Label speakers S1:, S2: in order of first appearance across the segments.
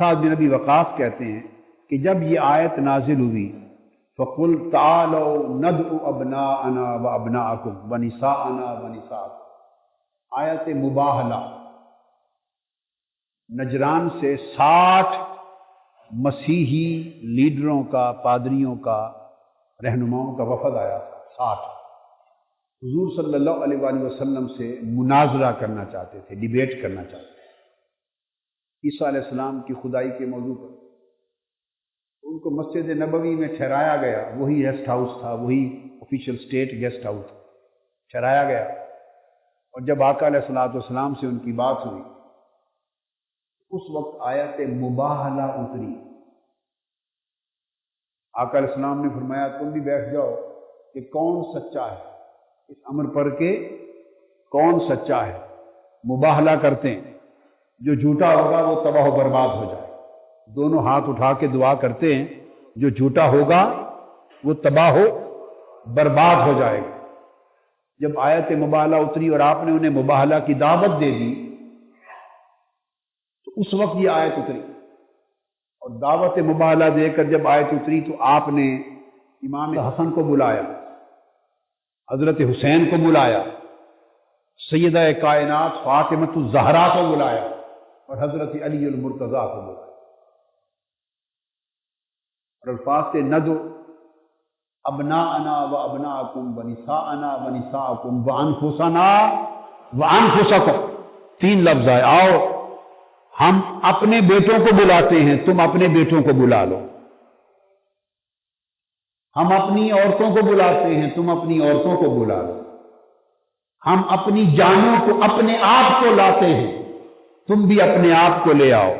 S1: سعد بن ابی وقاص کہتے ہیں کہ جب یہ آیت نازل ہوئی فَقُلْ تَعَالَوْا نَدْعُ أَبْنَاءَنَا وَأَبْنَاءَكُمْ وَنِسَاءَنَا وَنِسَاءَكُمْ، آیت مباہلہ، نجران سے 60 مسیحی لیڈروں کا، پادریوں کا، رہنماؤں کا وفد آیا تھا، 60 حضور صلی اللہ علیہ وآلہ وسلم سے مناظرہ کرنا چاہتے تھے، ڈیبیٹ کرنا چاہتے تھے عیسیٰ علیہ السلام کی خدائی کے موضوع پر۔ ان کو مسجد نبوی میں ٹھہرایا گیا، وہی گیسٹ ہاؤس تھا، وہی آفیشیل اسٹیٹ گیسٹ ہاؤس ٹھہرایا گیا، اور جب آقا علیہ السلام سے ان کی بات ہوئی اس وقت آیت مباہلہ اتری۔ آقا علیہ السلام نے فرمایا تم بھی بیٹھ جاؤ کہ کون سچا ہے اس امر پر، کہ کون سچا ہے۔ مباہلہ کرتے ہیں، جو جھوٹا ہوگا وہ تباہ و برباد ہو جائے، دونوں ہاتھ اٹھا کے دعا کرتے ہیں جو جھوٹا ہوگا وہ تباہ و برباد ہو جائے گا۔ جب آیت مباہلہ اتری اور آپ نے انہیں مباہلہ کی دعوت دے دی تو اس وقت یہ آیت اتری، اور دعوت مباہلہ دے کر جب آیت اتری تو آپ نے امام حسن کو بلایا، حضرت حسین کو بلایا، سیدہ کائنات فاطمۃ الزہرا کو بلایا، اور حضرت علی المرتضیٰ کو بلایا، اور الفاظ سے ندعو ابناءنا و ابناءکم و نساءنا و نساءکم و انفسنا و انفسکم، 3 لفظ آئے، آؤ ہم اپنے بیٹوں کو بلاتے ہیں، تم اپنے بیٹوں کو بلا لو، ہم اپنی عورتوں کو بلاتے ہیں، تم اپنی عورتوں کو بلا لو، ہم اپنی جانوں کو، اپنے آپ کو لاتے ہیں، تم بھی اپنے آپ کو لے آؤ۔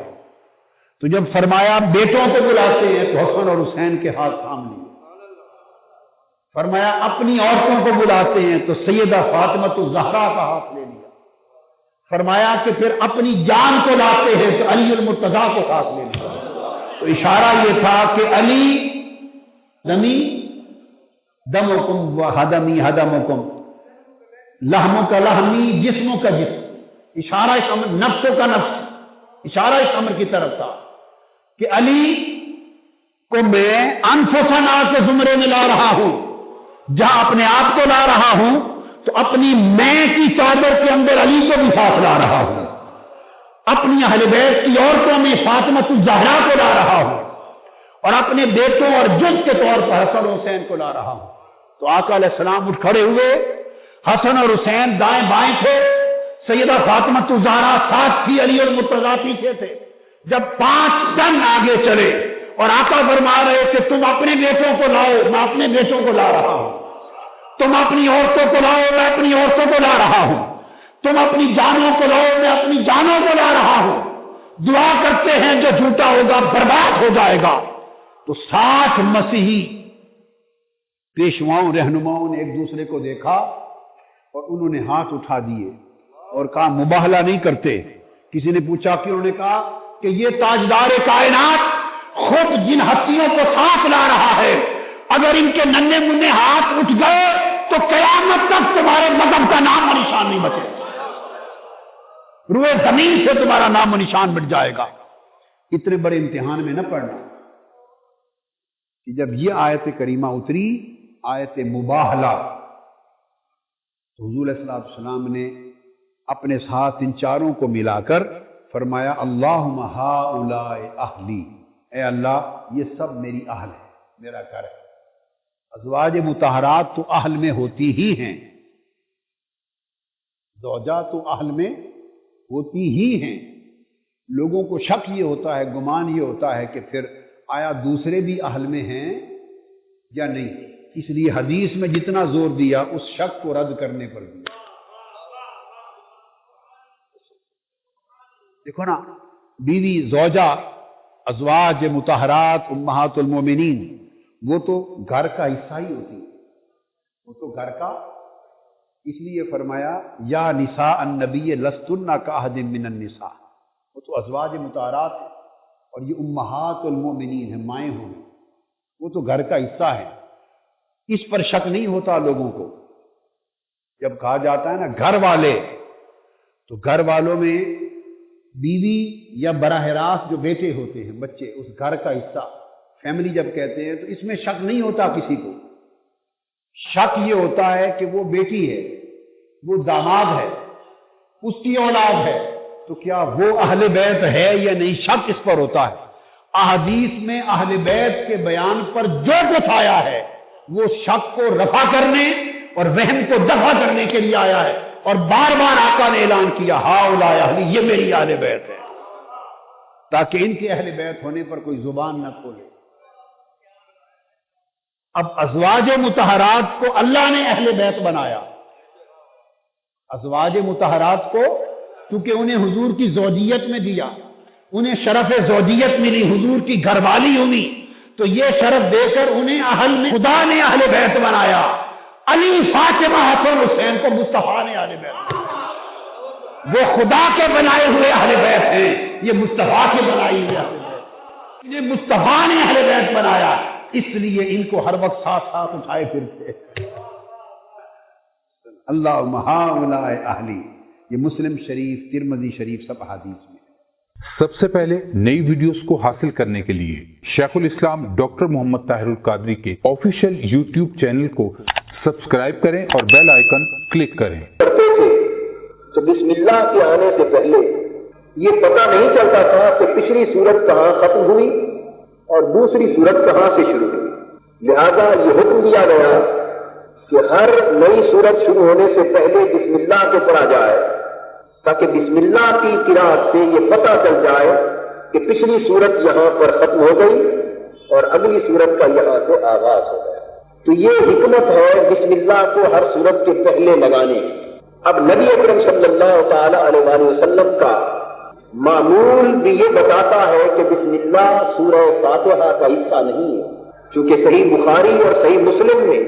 S1: تو جب فرمایا بیٹوں کو بلاتے ہیں تو حسن اور حسین کے ہاتھ تھام لیے، فرمایا اپنی عورتوں کو بلاتے ہیں تو سیدہ فاطمۃ الزہرا کا ہاتھ لے لیا، فرمایا کہ پھر اپنی جان کو لاتے ہیں تو علی المرتضیٰ کو ہاتھ لے لیا۔ تو اشارہ یہ تھا کہ علی دمی دمکم و حدمی حدمکم، لحموں کا لحمی جسموں کا جسم، اشارہ اس امر، نفسوں کا نفس، اشارہ اس امر کی طرف تھا کہ علی کو میں انفسنا کے زمرے میں لا رہا ہوں، جہاں اپنے آپ کو لا رہا ہوں تو اپنی میں کی چادر کے اندر علی کو بھی ساتھ لا رہا ہوں، اپنی اہل بیت کی عورتوں میں فاطمۃ الزہرا کو لا رہا ہوں، اور اپنے بیٹوں اور جز کے طور پر حسن اور حسین کو لا رہا ہوں۔ تو آقا علیہ السلام اٹھ کھڑے ہوئے، حسن اور حسین دائیں بائیں تھے، سیدہ فاطمۃ الزہرا ساتھ تھی، علی المرتضیٰ پیچھے تھے۔ جب 5 قدم آگے چلے اور آقا فرما رہے کہ تم اپنے بیٹوں کو لاؤ، میں اپنے بیٹوں کو لا رہا ہوں، تم اپنی عورتوں کو لاؤ، میں اپنی عورتوں کو لا رہا ہوں، تم اپنی جانوں کو لاؤ، میں اپنی جانوں کو لا رہا ہوں، دعا کرتے ہیں جو جھوٹا ہوگا برباد ہو جائے گا۔ تو 60 مسیحی پیشواؤں، رہنماؤں نے ایک دوسرے کو دیکھا اور انہوں نے ہاتھ اٹھا دیے اور کہا مباہلہ نہیں کرتے۔ کسی نے پوچھا کہ، انہوں نے کہا کہ یہ تاجدار کائنات خود جن ہستیوں کو ساتھ لا رہا ہے، اگر ان کے ننھے منھے ہاتھ اٹھ گئے تو قیامت تک تمہارے مذہب کا نام و نشان نہیں بچے، روئے زمین سے تمہارا نام و نشان مٹ جائے گا۔ اتنے بڑے امتحان میں نہ پڑنا کہ جب یہ آیت کریمہ اتری، آیت مباہلہ، تو حضور علیہ السلام نے اپنے ساتھ ان چاروں کو ملا کر فرمایا اللہم ہؤلاء اہلی، اے اللہ یہ سب میری اہل ہے، میرا گھر ہے۔ ازواج مطہرات تو اہل میں ہوتی ہی ہیں، زوجہ تو اہل میں ہوتی ہی ہیں۔ لوگوں کو شک یہ ہوتا ہے، گمان یہ ہوتا ہے کہ پھر آیا دوسرے بھی اہل میں ہیں یا نہیں، اس لیے حدیث میں جتنا زور دیا اس شک کو رد کرنے پر دیا۔ دیکھو نا، بیوی، زوجہ، ازواج مطہرات، امہات المومنین، وہ تو گھر کا حصہ ہی ہوتی ہے، وہ تو گھر کا، اس لیے فرمایا یا نساء النبی لستن کاحد من النساء، وہ تو ازواج مطہرات ہیں، اور یہ امہات المومنین ہیں، مائیں ہوں، وہ تو گھر کا حصہ ہے۔ اس پر شک نہیں ہوتا لوگوں کو۔ جب کہا جاتا ہے نا گھر والے، تو گھر والوں میں بیوی یا براہ راست جو بیٹے ہوتے ہیں، بچے، اس گھر کا حصہ، فیملی جب کہتے ہیں تو اس میں شک نہیں ہوتا کسی کو. شک یہ ہوتا ہے کہ وہ بیٹی ہے، وہ داماد ہے، اس کی اولاد ہے، تو کیا وہ اہل بیت ہے یا نہیں، شک اس پر ہوتا ہے. احادیث میں اہل بیت کے بیان پر جو کچھ آیا ہے وہ شک کو رفع کرنے اور وہم کو دفع کرنے کے لیے آیا ہے، اور بار بار آقا نے اعلان کیا ہؤلاء اہلی، یہ میری اہل بیت ہے، تاکہ ان کے اہل بیت ہونے پر کوئی زبان نہ کھولے. اب ازواج مطہرات کو اللہ نے اہل بیت بنایا. ازواج مطہرات کو کیونکہ انہیں حضور کی زوجیت میں دیا، انہیں شرف زوجیت ملی، حضور کی گھر والی ہوئی، تو یہ شرف دے کر انہیں اہل میں خدا نے اہل بیت بنایا. علی، فاطمہ، حسن، حسین کو مصطفیٰ نے اہل بیت بنایا. وہ خدا کے بنائے ہوئے اہل بیت ہیں، یہ مصطفیٰ کے بنائی ہوئے اہل بیت. انہیں مصطفیٰ نے اہل بیت بنایا، اس لیے ان کو ہر وقت ساتھ ساتھ اٹھائے پھرتے. اللہم ہؤلاء اہلی، یہ مسلم شریف، ترمذی شریف سب احادیث میں.
S2: سب سے پہلے نئی ویڈیوز کو حاصل کرنے کے لیے شیخ الاسلام ڈاکٹر محمد طاہر القادری کے آفیشیل یوٹیوب چینل کو سبسکرائب کریں اور بیل آئیکن کلک کریں.
S3: کرتے تھے تو بسم اللہ کے آنے سے پہلے یہ پتہ نہیں چلتا تھا کہ پچھلی سورت کہاں ختم ہوئی اور دوسری سورت کہاں سے شروع ہوئی. لہذا یہ حکم دیا گیا کہ ہر نئی سورت شروع ہونے سے پہلے بسم اللہ کو پڑھا جائے، تاکہ بسم اللہ کی قرأت سے یہ پتہ چل جائے کہ پچھلی سورت یہاں پر ختم ہو گئی اور اگلی سورت کا یہاں سے آغاز ہو گیا. تو یہ حکمت ہے بسم اللہ کو ہر سورت کے پہلے لگانے کی. اب نبی اکرم صلی اللہ تعالی علیہ وآلہ وسلم کا معمول بھی یہ بتاتا ہے کہ بسم اللہ سورہ فاتحہ کا حصہ نہیں ہے، چونکہ صحیح بخاری اور صحیح مسلم میں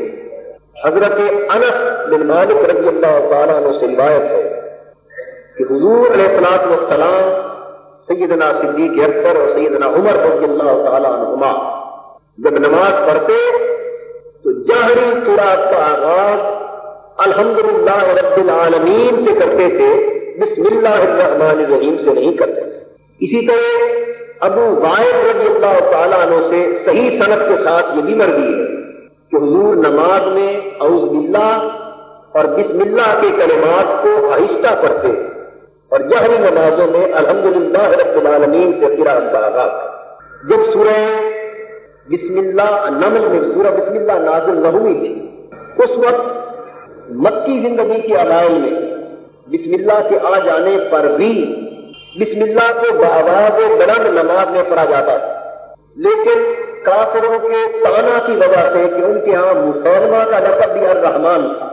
S3: حضرت انس بن مالک رضی اللہ تعالیٰ عنہ سے روایت ہے کہ حضور علیہ الصلوۃ والسلام سیدنا صدیق اکبر اور سیدنا عمر رضی اللہ تعالیٰ عنہما جب نماز پڑھتے تو جہری قرأت کا آغاز الحمدللہ رب العالمین سے کرتے تھے، بسم اللہ الرحمن الرحیم سے نہیں کرتے. اسی طرح ابو وائل رضی اللہ تعالیٰ عنہ سے صحیح سند کے ساتھ یہ بھی مروی ہے کہ حضور نماز میں اعوذ باللہ اور بسم اللہ کے کلمات کو آہستہ پڑھتے اور جہری نمازوں میں الحمدللہ رب العالمین سے قرأت کا آغاز. جب سورہ بسم اللہ نمل میں سورہ بسم اللہ نازل نہ ہوئی تھی، اس وقت مکی زندگی کے اوائل میں بسم اللہ کے آ جانے پر بھی بسم اللہ کو بآواز بلند نماز میں پڑھا جاتا تھا، لیکن کافروں کے طعنہ کی وجہ سے کہ ان کے ہاں مسلمہ کا لقب بھی الرحمن تھا،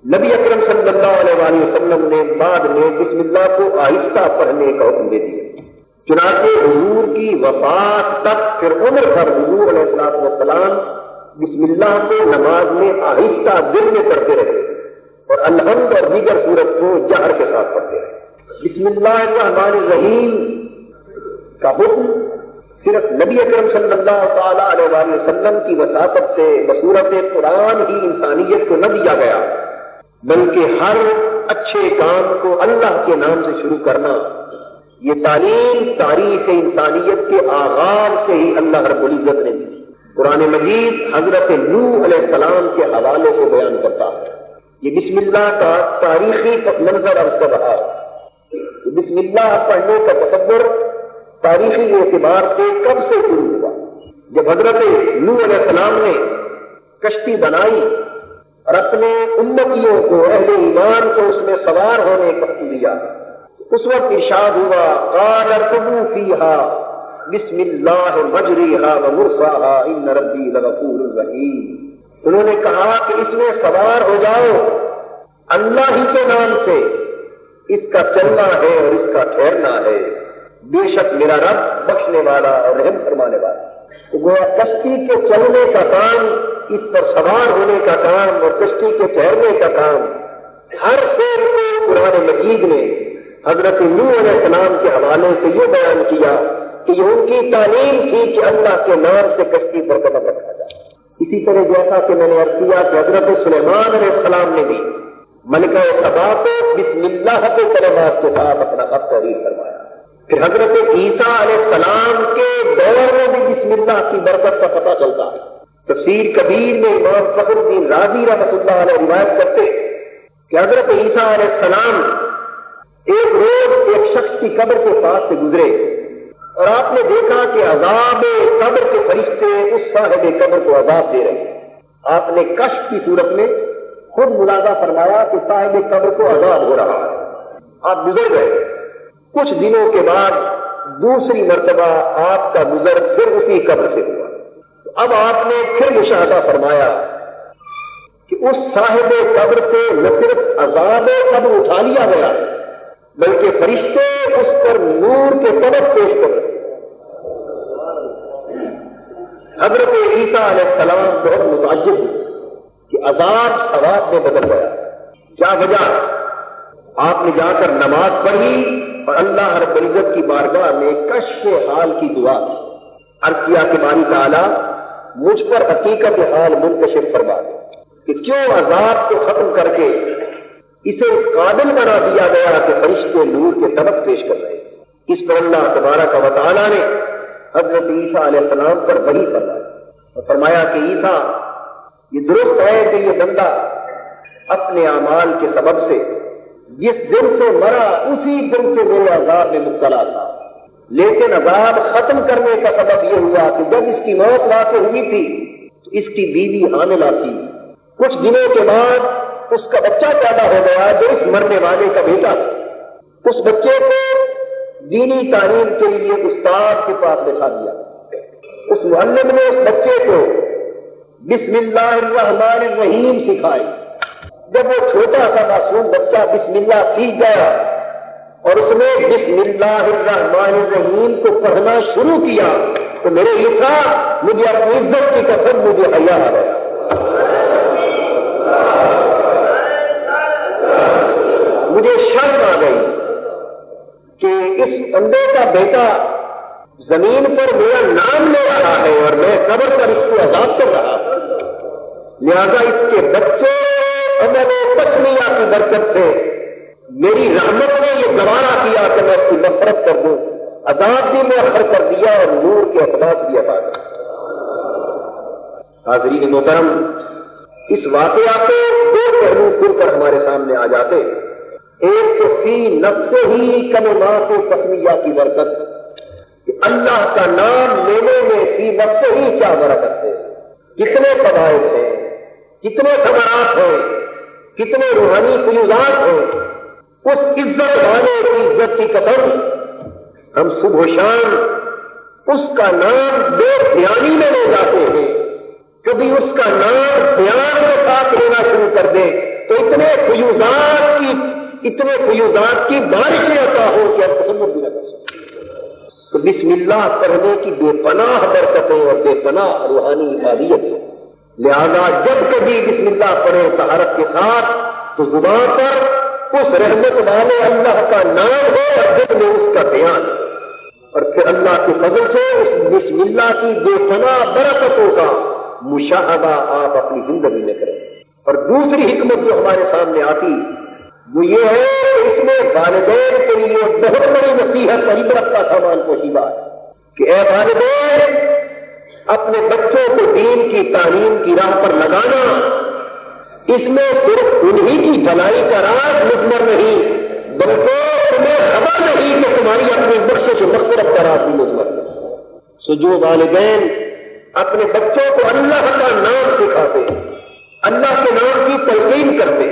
S3: نبی اکرم صلی اللہ علیہ وآلہ وسلم نے بعد میں بسم اللہ کو آہستہ پڑھنے کا حکم دے دیا. چنانچہ حضور کی وفات تک پھر عمر بھر حضور علیہ الصلوۃ والسلام بسم اللہ کو نماز میں آہستہ دل میں کرتے رہے اور الحمد اور دیگر سورت کو جہر کے ساتھ پڑھتے رہے. بسم اللہ الرحمن الرحیم کا حکم صرف نبی اکرم صلی اللہ تعالی علیہ وآلہ وسلم کی وساطت سے بصورت قرآن ہی انسانیت کو نہ دیا گیا، بلکہ ہر اچھے کام کو اللہ کے نام سے شروع کرنا یہ تعلیم تاریخ انسانیت کے آغاز سے ہی اللہ رب العزت نے دی. قرآن مجید حضرت نوح علیہ السلام کے حوالے سے بیان کرتا ہے. یہ بسم اللہ کا تاریخی پس منظر عرض کر رہا ہے. بسم اللہ پڑھنے کا تصور تاریخی اعتبار سے کب سے شروع ہوا؟ جب حضرت نوح علیہ السلام نے کشتی بنائی اور اپنے امتیوں کو، اہل ایمان کو اس میں سوار ہونے کا حکم دیا، اس وقت ارشاد ہوا قال اركبوا فيها بسم اللہ مجریہا ومرساہا ان ربی لغفور رحیم. انہوں نے کہا کہ اس میں سوار ہو جاؤ اللہ ہی کے نام سے، اس کا چلنا ہے اور اس کا ٹھہرنا ہے، بے شک میرا رب بخشنے والا اور رحم فرمانے والا. تو گویا کشتی کے چلنے کا کام، اس پر سوار ہونے کا کام اور کشتی کے ٹھہرنے کا کام، ہر شعر کو قرآن مجید نے حضرت نوح علیہ السلام کے حوالے سے یہ بیان کیا کہ یہ ان کی تعلیم تھی کہ اللہ کے نام سے کشتی پر قدم رکھا جائے. اسی طرح جیسا کہ میں نے عرض کیا کہ حضرت سلیمان علیہ السلام نے بھی ملکہ سبا کو بسم اللہ کے کلمات کے ساتھ اپنا خط تحریر فرمایا. پھر حضرت عیسیٰ علیہ السلام کے دور میں بھی بسم اللہ کی برکت کا پتہ چلتا ہے۔ تفسیر کبیر میں امام فخر الدین رازی رحمۃ اللہ علیہ روایت کرتے کہ حضرت عیسیٰ علیہ السلام ایک روز ایک شخص کی قبر کے پاس سے گزرے اور آپ نے دیکھا کہ عذاب قبر کے فرشتے اس صاحب قبر کو عذاب دے رہے ہیں۔ آپ نے کشف کی صورت میں خود ملاحظہ فرمایا کہ صاحب قبر کو عذاب ہو رہا ہے۔ آپ گزر گئے، کچھ دنوں کے بعد دوسری مرتبہ آپ کا گزر پھر اسی قبر سے ہوا۔ اب آپ نے پھر مشاہدہ فرمایا کہ اس صاحب قبر سے نہ صرف عذاب قبر اٹھا لیا گیا بلکہ فرشتے اس پر نور کے طبق پیش کر رہے۔ حضرت عیسیٰ علیہ السلام بہت متعجب ہوئے کہ عذاب ثواب میں بدل گیا۔ کیا وجہ؟ آپ نے جا کر نماز پڑھی اور اللہ رب العزت کی بارگاہ میں کشف حال کی دعا کی، عرض کیا کہ باری تعالیٰ مجھ پر حقیقت حال منتشر فرما دے کہ کیوں عذاب کو ختم کر کے اسے قابل بنا دیا گیا کہ فرشتے نور کے طبق پیش کر رہے۔ اس پر اللہ تبارک و تعالیٰ نے حضرت عیسیٰ علیہ السلام پر وحی فرمایا اور فرمایا کہ عیسیٰ یہ درست ہے کہ یہ بندہ اپنے اعمال کے سبب سے جس دن سے مرا اسی دن سے وہ عذاب میں مبتلا تھا، لیکن عذاب ختم کرنے کا سبب یہ ہوا کہ جب اس کی موت واقع ہوئی تھی تو اس کی بیوی حاملہ تھی۔ کچھ دنوں کے بعد اس کا بچہ پیدا ہو گیا جو اس مرنے والے کا بیٹا تھا۔ اس بچے کو دینی تعلیم کے لیے استاد کے پاس بٹھا دیا۔ اس معلم نے اس بچے کو بسم اللہ الرحمن الرحیم سکھائی۔ جب وہ چھوٹا سا معصوم بچہ بسم اللہ سیکھ گیا اور اس نے بسم اللہ الرحمن الرحیم کو پڑھنا شروع کیا تو میرے لکھا مجھے اپنی عزت کی قسم مجھے حیا آ گیا، مجھے شرم آ گئی کہ اس اندھے کا بیٹا زمین پر میرا نام لے رہا ہے اور میں قبر پر اس کو عذاب کر رہا ہوں۔ لہذا اس کے بچے عمل تسمیہ کی برکت سے میری رحمت نے یہ گوارا کیا کہ میں اس کی نفرت کر دوں، عذاب بھی مؤخر کر دیا اور نور کے اخلاق بھی عطا کر۔ حاضرین محترم، اس واقعہ کے دو پہلو کھل کر ہمارے سامنے آ جاتے۔ ایک تو فی نفس ہی کلمات تسمیہ کی برکت کہ اللہ کا نام لینے میں فی نفس ہی کیا برکت ہے، کتنے فوائد ہیں، کتنے ثمرات ہیں، کتنے روحانی فیوزات ہیں۔ اس عزت والے کی عزت کی قسم ہم صبح و شام اس کا نام بے دھیانی میں لے جاتے ہیں۔ کبھی اس کا نام دھیان کے ساتھ لینا شروع کر دے تو اتنے فیوزات کی بارشیں عطا ہو کہ ہم تصور بھی نہ کر سکتے۔ تو بسم اللہ پڑھنے کی بے پناہ برکتیں اور بے پناہ روحانی عبادیت ہے۔ لہذا جب کبھی بسم اللہ پڑھے طہارت کے ساتھ تو زبان پر اس رحمت والے اللہ کا نام ہو اور دل میں اس کا دھیان، اور پھر اللہ کے فضل سے اس بسم اللہ کی بے پناہ برکتوں کا مشاہدہ آپ اپنی زندگی میں کریں۔ اور دوسری حکمت جو ہمارے سامنے آتی وہ یہ ہے کہ اس میں والدین کے لیے بہت بڑی نصیحت اور عبرت کا سامان پوشیدہ ہے کہ اے والدین، اپنے بچوں کو دین کی تعلیم کی راہ پر لگانا، اس میں صرف انہی کی بھلائی کا راز مضمر نہیں بلکہ تمہیں خبر نہیں کہ تمہاری اپنی بخشش و مغفرت کا راز بھی مضمر ہے۔ سو جو والدین اپنے بچوں کو اللہ کا نام سکھاتے، اللہ کے نام کی تلقین کرتے،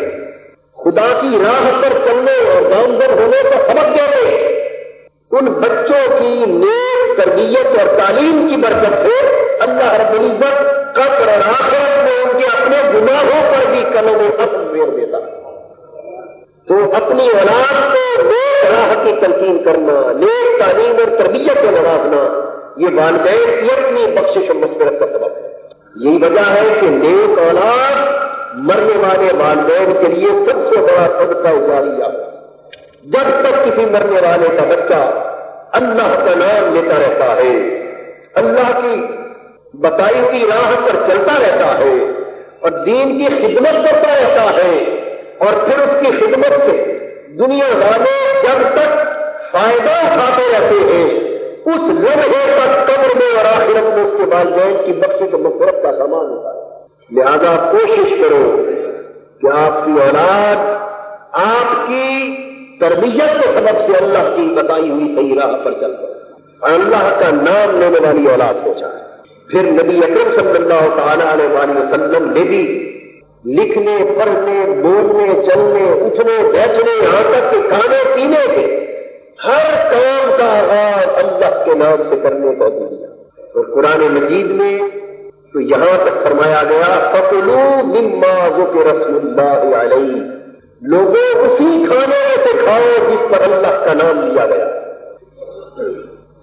S3: خدا کی راہ پر چلنے اور گامزن ہونے کا سبق دیتے، ان بچوں کی نیک تربیت اور تعلیم کی برکت سے اللہ رب العزت قبر اور آخرت میں ان کے اپنے گناہوں پر بھی قلم و قلم زیر دیتا ہے۔ تو اپنی اولاد کو نیک راہ کی تلقین کرنا، نیک تعلیم اور تربیت کو نوازنا، یہ والدین کی اپنی بخشش و مغفرت کا سبب ہے۔ یہی وجہ ہے کہ نیک اولاد مرنے والے والدین کے لیے سب سے بڑا صدقہ جاریہ ہے۔ جب تک کسی مرنے والے کا بچہ اللہ کا نام لیتا رہتا ہے، اللہ کی بتائی ہوئی راہ پر چلتا رہتا ہے اور دین کی خدمت کرتا رہتا ہے، اور پھر اس کی خدمت سے دنیا والے جب تک فائدہ اٹھاتے رہتے ہیں، اس لمحے تک قبر میں اور آخرت میں اس کے والدین کی بخشش و مغفرت کا سامان ہوتا ہے۔ لہذا کوشش کرو کہ آپ کی اولاد آپ کی تربیت کے سبب سے اللہ کی بتائی ہوئی صحیح راہ پر چل کر اور اللہ کا نام لینے والی اولاد ہو جائے۔ پھر نبی اکرم صلی اللہ تعالیٰ علیہ وآلہ وسلم نے بھی لکھنے، پڑھنے، بولنے، چلنے، اٹھنے، بیٹھنے، یہاں تک کہ کھانے پینے کے ہر کام کا آغاز اللہ کے نام سے کرنے کو دیا۔ اور قرآن مجید میں تو یہاں تک فرمایا گیا فَكُلُوا مِمَّا ذُكِرَ اسْمُ اللَّهِ عَلَيْهِ، لوگوں اسی کھانے میں سے کھاؤ جس پر اللہ کا نام لیا گیا۔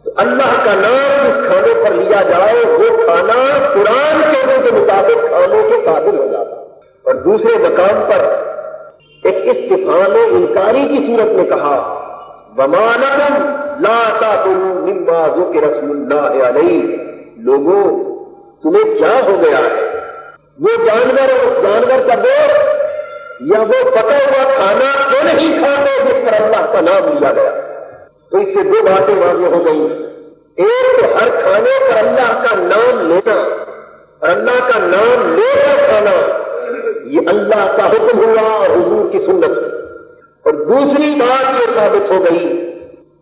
S3: تو اللہ کا نام جس کھانے پر لیا جائے وہ کھانا قرآن کے مطابق کھانے کے قابل ہو جاتا۔ اور دوسرے مقام پر ایک استفہام انکاری کی صورت میں کہا وَمَا لَكُمْ لَا تَأْكُلُوا مِمَّا ذُكِرَ اسْمُ اللَّهِ عَلَيْهِ، لوگوں تمہیں کیا ہو گیا ہے؟ وہ جانور اور اس جانور کا گوشت یا وہ پکا ہوا کھانا کیوں نہیں کھاتے جس پر اللہ کا نام لیا گیا؟ تو اس سے دو باتیں واضح ہو گئی۔ ایک تو ہر کھانے پر اللہ کا نام لینا اور اللہ کا نام لے کر کھانا یہ اللہ کا حکم ہوا اور حضور کی سنت ہے۔ اور دوسری بات یہ ثابت ہو گئی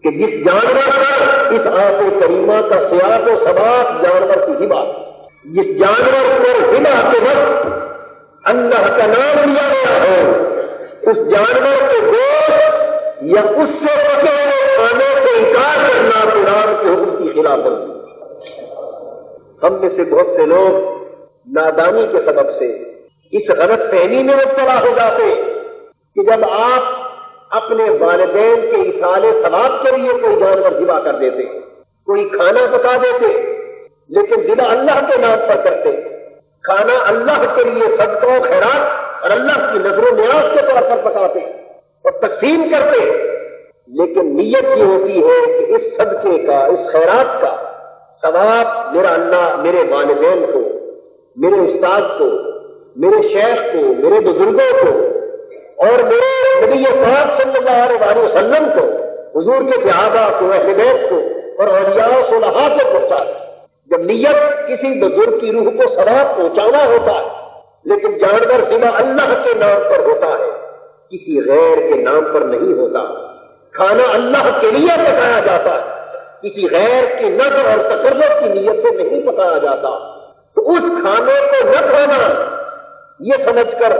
S3: کہ جس جانور پر اس آیت کریمہ کا سیاق و سباق جانور کی ہبہ، جس جانور پر ہبہ کے وقت اللہ کا نام لیا گیا ہو، اس جانور کے گوشت یا اس سے پکے ہوئے کھانے سے انکار کرنا قرآن کے حکم کی خلاف ورزی۔ ہم میں سے بہت سے لوگ نادانی کے سبب سے اس غلط فہمی میں مبتلا ہو جاتے کہ جب آپ اپنے والدین کے ایصال ثواب کے لیے کوئی جانور ذبح کر دیتے، کوئی کھانا پکا دیتے، لیکن ذبح اللہ کے نام پر کرتے، کھانا اللہ کے لیے صدقہ و خیرات اور اللہ کی نظر و نیاز کے طور پر پکاتے اور تقسیم کرتے، لیکن نیت یہ ہوتی ہے کہ اس صدقے کا، اس خیرات کا ثواب میرا اللہ میرے والدین کو، میرے استاد کو، میرے شیخ کو، میرے بزرگوں کو اور میرے نبی پاک صلی اللہ علیہ وسلم کو، حضور کے صحابہ کو، اہل بیت کو اور اولیاء و صلحاء کو پہنچا ہے۔ جب نیت کسی بزرگ کی روح کو ثواب پہنچانا ہوتا ہے، لیکن جانور ذبح اللہ کے نام پر ہوتا ہے، کسی غیر کے نام پر نہیں ہوتا۔ کھانا اللہ کے لیے پکایا جاتا ہے، کسی غیر کی نظر اور تقرب کی نیت سے نہیں پکایا جاتا۔ تو اس کھانے کو نہ کھانا یہ سمجھ کر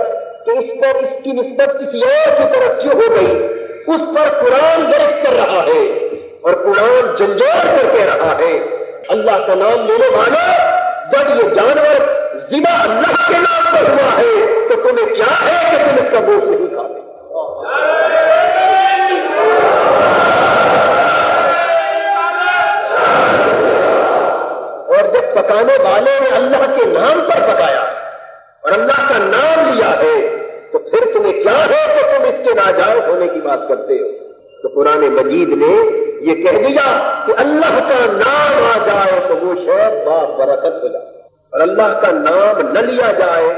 S3: کہ اس پر اس کی نسبت کسی اور کی طرف کیوں ہو گئی، اس پر قرآن گرفت کر رہا ہے اور قرآن جھنجھوڑ کر کے رہا ہے اللہ کا نام لینے والا جب یہ جانور ذبح اللہ کے نام پر ہوا ہے تو تمہیں کیا ہے کہ تم اس کا گوشت نہیں کھاتے؟ اور جب پکانے والے نے اللہ کے نام پر پکایا اور اللہ کا نام لیا ہے تو پھر تمہیں کیا ہے کہ تم اس کے ناجائز ہونے کی بات کرتے ہو؟ تو قرآن مجید نے یہ کہہ دیا کہ اللہ کا نام آ جائے تو وہ شے برکت ہو جائے، اور اللہ کا نام نہ لیا جائے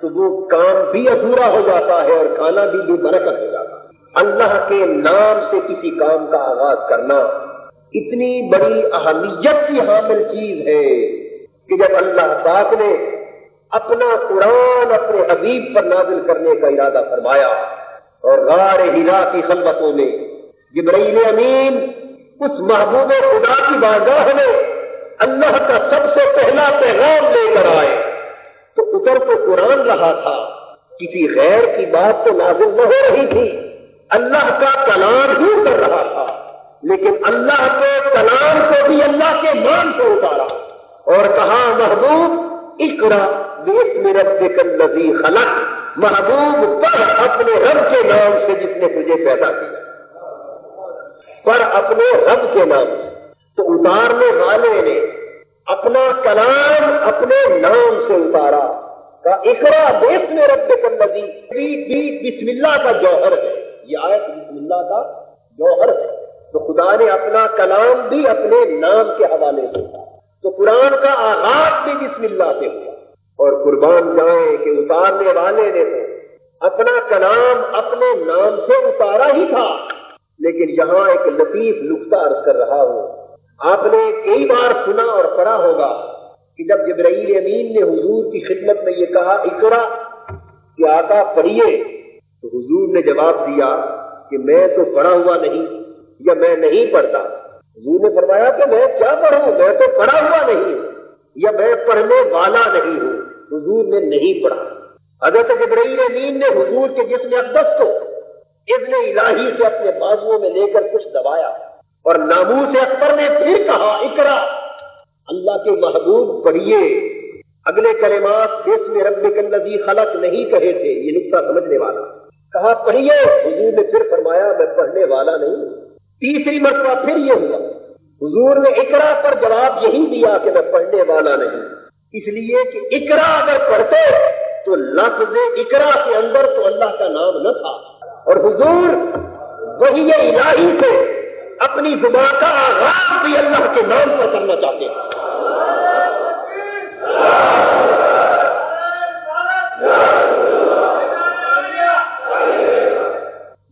S3: تو وہ کام بھی ادھورا ہو جاتا ہے اور کھانا بھی بے برکت ہو جاتا ہے۔ اللہ کے نام سے کسی کام کا آغاز کرنا اتنی بڑی اہمیت کی حامل چیز ہے کہ جب اللہ پاک نے اپنا قرآن اپنے حبیب پر نازل کرنے کا ارادہ فرمایا اور غار ہرا کی خلوتوں میں جبرائیل امین اس محبوب خدا کی بارگاہ میں اللہ کا سب سے پہلا پیغام لے کر آئے تو اتر تو قرآن رہا تھا، کسی غیر کی بات تو نازل نہ ہو رہی تھی، اللہ کا کلام ہی کر رہا تھا، لیکن اللہ کے کلام کو بھی اللہ کے نام سے اتارا اور کہا محبوب اقرا باسم ربک الذی خلق، محبوب پڑھ اپنے رب کے نام سے جس نے تجھے پیدا کیا، پر اپنے رب کے نام سے۔ تو اتارنے والے نے اپنا کلام اپنے نام سے اتارا، کہا اقرا باسم ربک الذی، بھی بسم اللہ کا جوہر ہے، یہ آیت بسم اللہ کا جوہر ہے، تو خدا نے اپنا کلام بھی اپنے نام کے حوالے سے اتارا، تو قرآن کا آغاز بھی بسم اللہ سے ہوا۔ اور قربان جائیں کہ اتارنے والے نے تو اپنا کلام اپنے نام سے اتارا ہی تھا، لیکن لیکن یہاں ایک لطیف نکتہ عرض کر رہا ہوں. آپ نے کئی بار سنا اور پڑھا ہوگا کہ جب جبرائیل امین نے حضور کی خدمت میں یہ کہا اقرا کہ آقا پڑھیے، تو حضور نے جواب دیا کہ میں تو پڑھا ہوا نہیں یا میں نہیں پڑھتا. حضور نے فرمایا کہ میں کیا پڑھوں، میں تو پڑھا ہوا نہیں ہوں یا میں پڑھنے والا نہیں ہوں. حضور نے نہیں پڑھا. حضرت جبرائیل امین نے حضور کے جسم اقدس کو اذن الہی سے اپنے بازوؤں میں لے کر کچھ دبایا اور ناموس اکبر نے پھر کہا اقرا. اللہ کے محبوب پڑھیے. اگلے کلمات بسم ربک الذی خلق نہیں کہے تھے، یہ نکتہ سمجھنے والا. کہا پڑھیے، حضور نے پھر فرمایا میں پڑھنے والا نہیں ہوں. تیسری مرتبہ پھر یہ ہوا، حضور نے اقرا پر جواب یہی دیا کہ میں پڑھنے والا نہیں، اس لیے کہ اقرا اگر پڑھتے تو لفظ اقرا کے اندر تو اللہ کا نام نہ تھا، اور حضور وحی الہی سے اپنی زبان کا آغاز بھی اللہ کے نام پر کرنا چاہتے ہیں.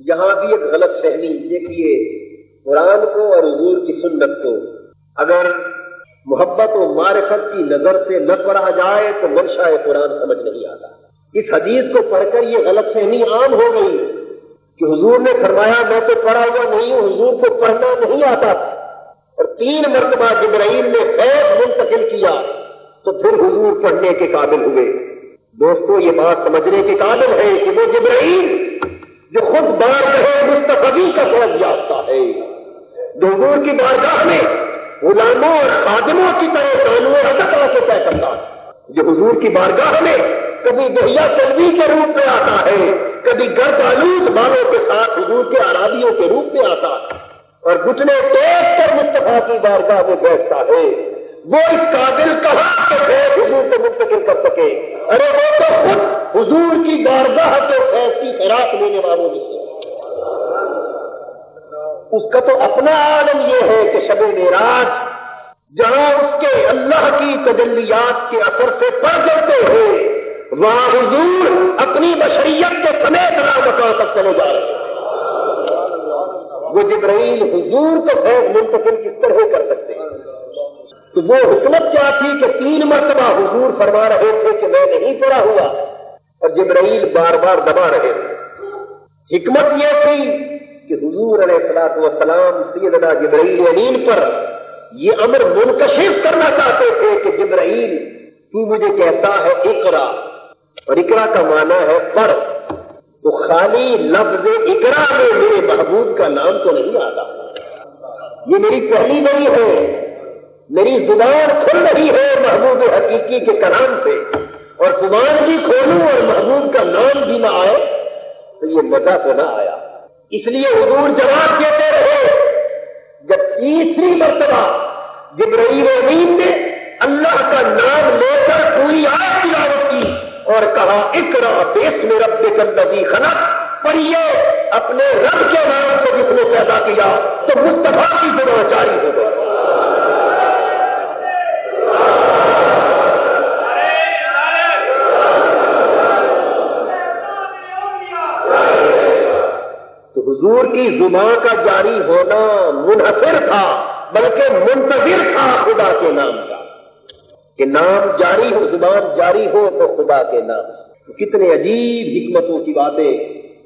S3: یہاں بھی ایک غلط فہمی دیکھیے، قرآن کو اور حضور کی سنت کو اگر محبت و معرفت کی نظر سے نہ پڑھا جائے تو منشا قرآن سمجھ نہیں آتا. اس حدیث کو پڑھ کر یہ غلط فہمی عام ہو گئی کہ حضور نے فرمایا میں تو پڑھا ہوا نہیں ہوں، حضور کو پڑھنا نہیں آتا تھا، اور 3 مرتبہ جبرائیل نے فیض منتقل کیا تو پھر حضور پڑھنے کے قابل ہوئے. دوستو یہ بات سمجھنے کے قابل ہے کہ وہ جبرائیل جو خود بارگاہ مصطفی کا فیض یافتہ ہے، جو حضور کی بارگاہ میں غلاموں اور خادموں کی طرح قانون عطا سے طے کرتا ہے، جو حضور کی بارگاہ میں کبھی دہیا چلوی کے روپ میں آتا ہے، کبھی گرد آلود بالوں کے ساتھ حضور کے عرابیوں کے روپ میں آتا ہے اور گھٹنے ٹیک کر مصطفیٰ کی بارگاہ میں بیٹھتا ہے، وہ اس قابل کہاں کے فیض حضور کو منتقل کر سکے؟ ارے وہ تو خود حضور کی بارگاہ کے فیض کی خیرات لینے والوں میں سے. اس کا تو اپنا عالم یہ ہے کہ شب معراج جہاں اس کے اللہ کی تجلیات کے اثر سے پڑ جاتے ہیں، وہاں حضور اپنی بشریت کے سمیت مکان تک چلے جا رہے ہیں. وہ جبرائیل حضور کو فیض منتقل کس طرح کر سکتے ہیں؟ تو وہ حکمت کیا تھی کہ 3 مرتبہ حضور فرما رہے تھے کہ میں نہیں پڑھا ہوا اور جبرائیل بار بار دبا رہے تھے. حکمت یہ تھی کہ حضور علیہ الصلوۃ والسلام سیدنا جبرائیل امین پر یہ امر منکشف کرنا چاہتے تھے کہ جبرائیل تو مجھے کہتا ہے اقرا، اور اقرا کا معنی ہے پڑھ، تو خالی لفظ اقرا میں میرے محبوب کا نام تو نہیں آتا. یہ میری پہلی نہیں ہے، میری زبان کھل رہی ہے محبوب حقیقی کے کلام سے، اور زبان بھی کھولوں اور محبوب کا نام بھی نہ آئے تو یہ مزہ تو نہ آیا. اس لیے حضور جواب دیتے رہے. جب تیسری مرتبہ جبرائیل امین نے اللہ کا نام لے کر پوری آیت تلاوت کی اور کہا اقرا باسم ربک الذی خلق، پڑھیے اپنے رب کے نام سے جس نے پیدا کیا، تو مصطفیٰ کی زبان جاری ہو گئی. تو حضور کی زبان کا جاری ہونا منحصر تھا بلکہ منتظر تھا خدا کے نام کا، کہ نام جاری ہو، زبان جاری ہو تو خدا کے نام. تو کتنے عجیب حکمتوں کی باتیں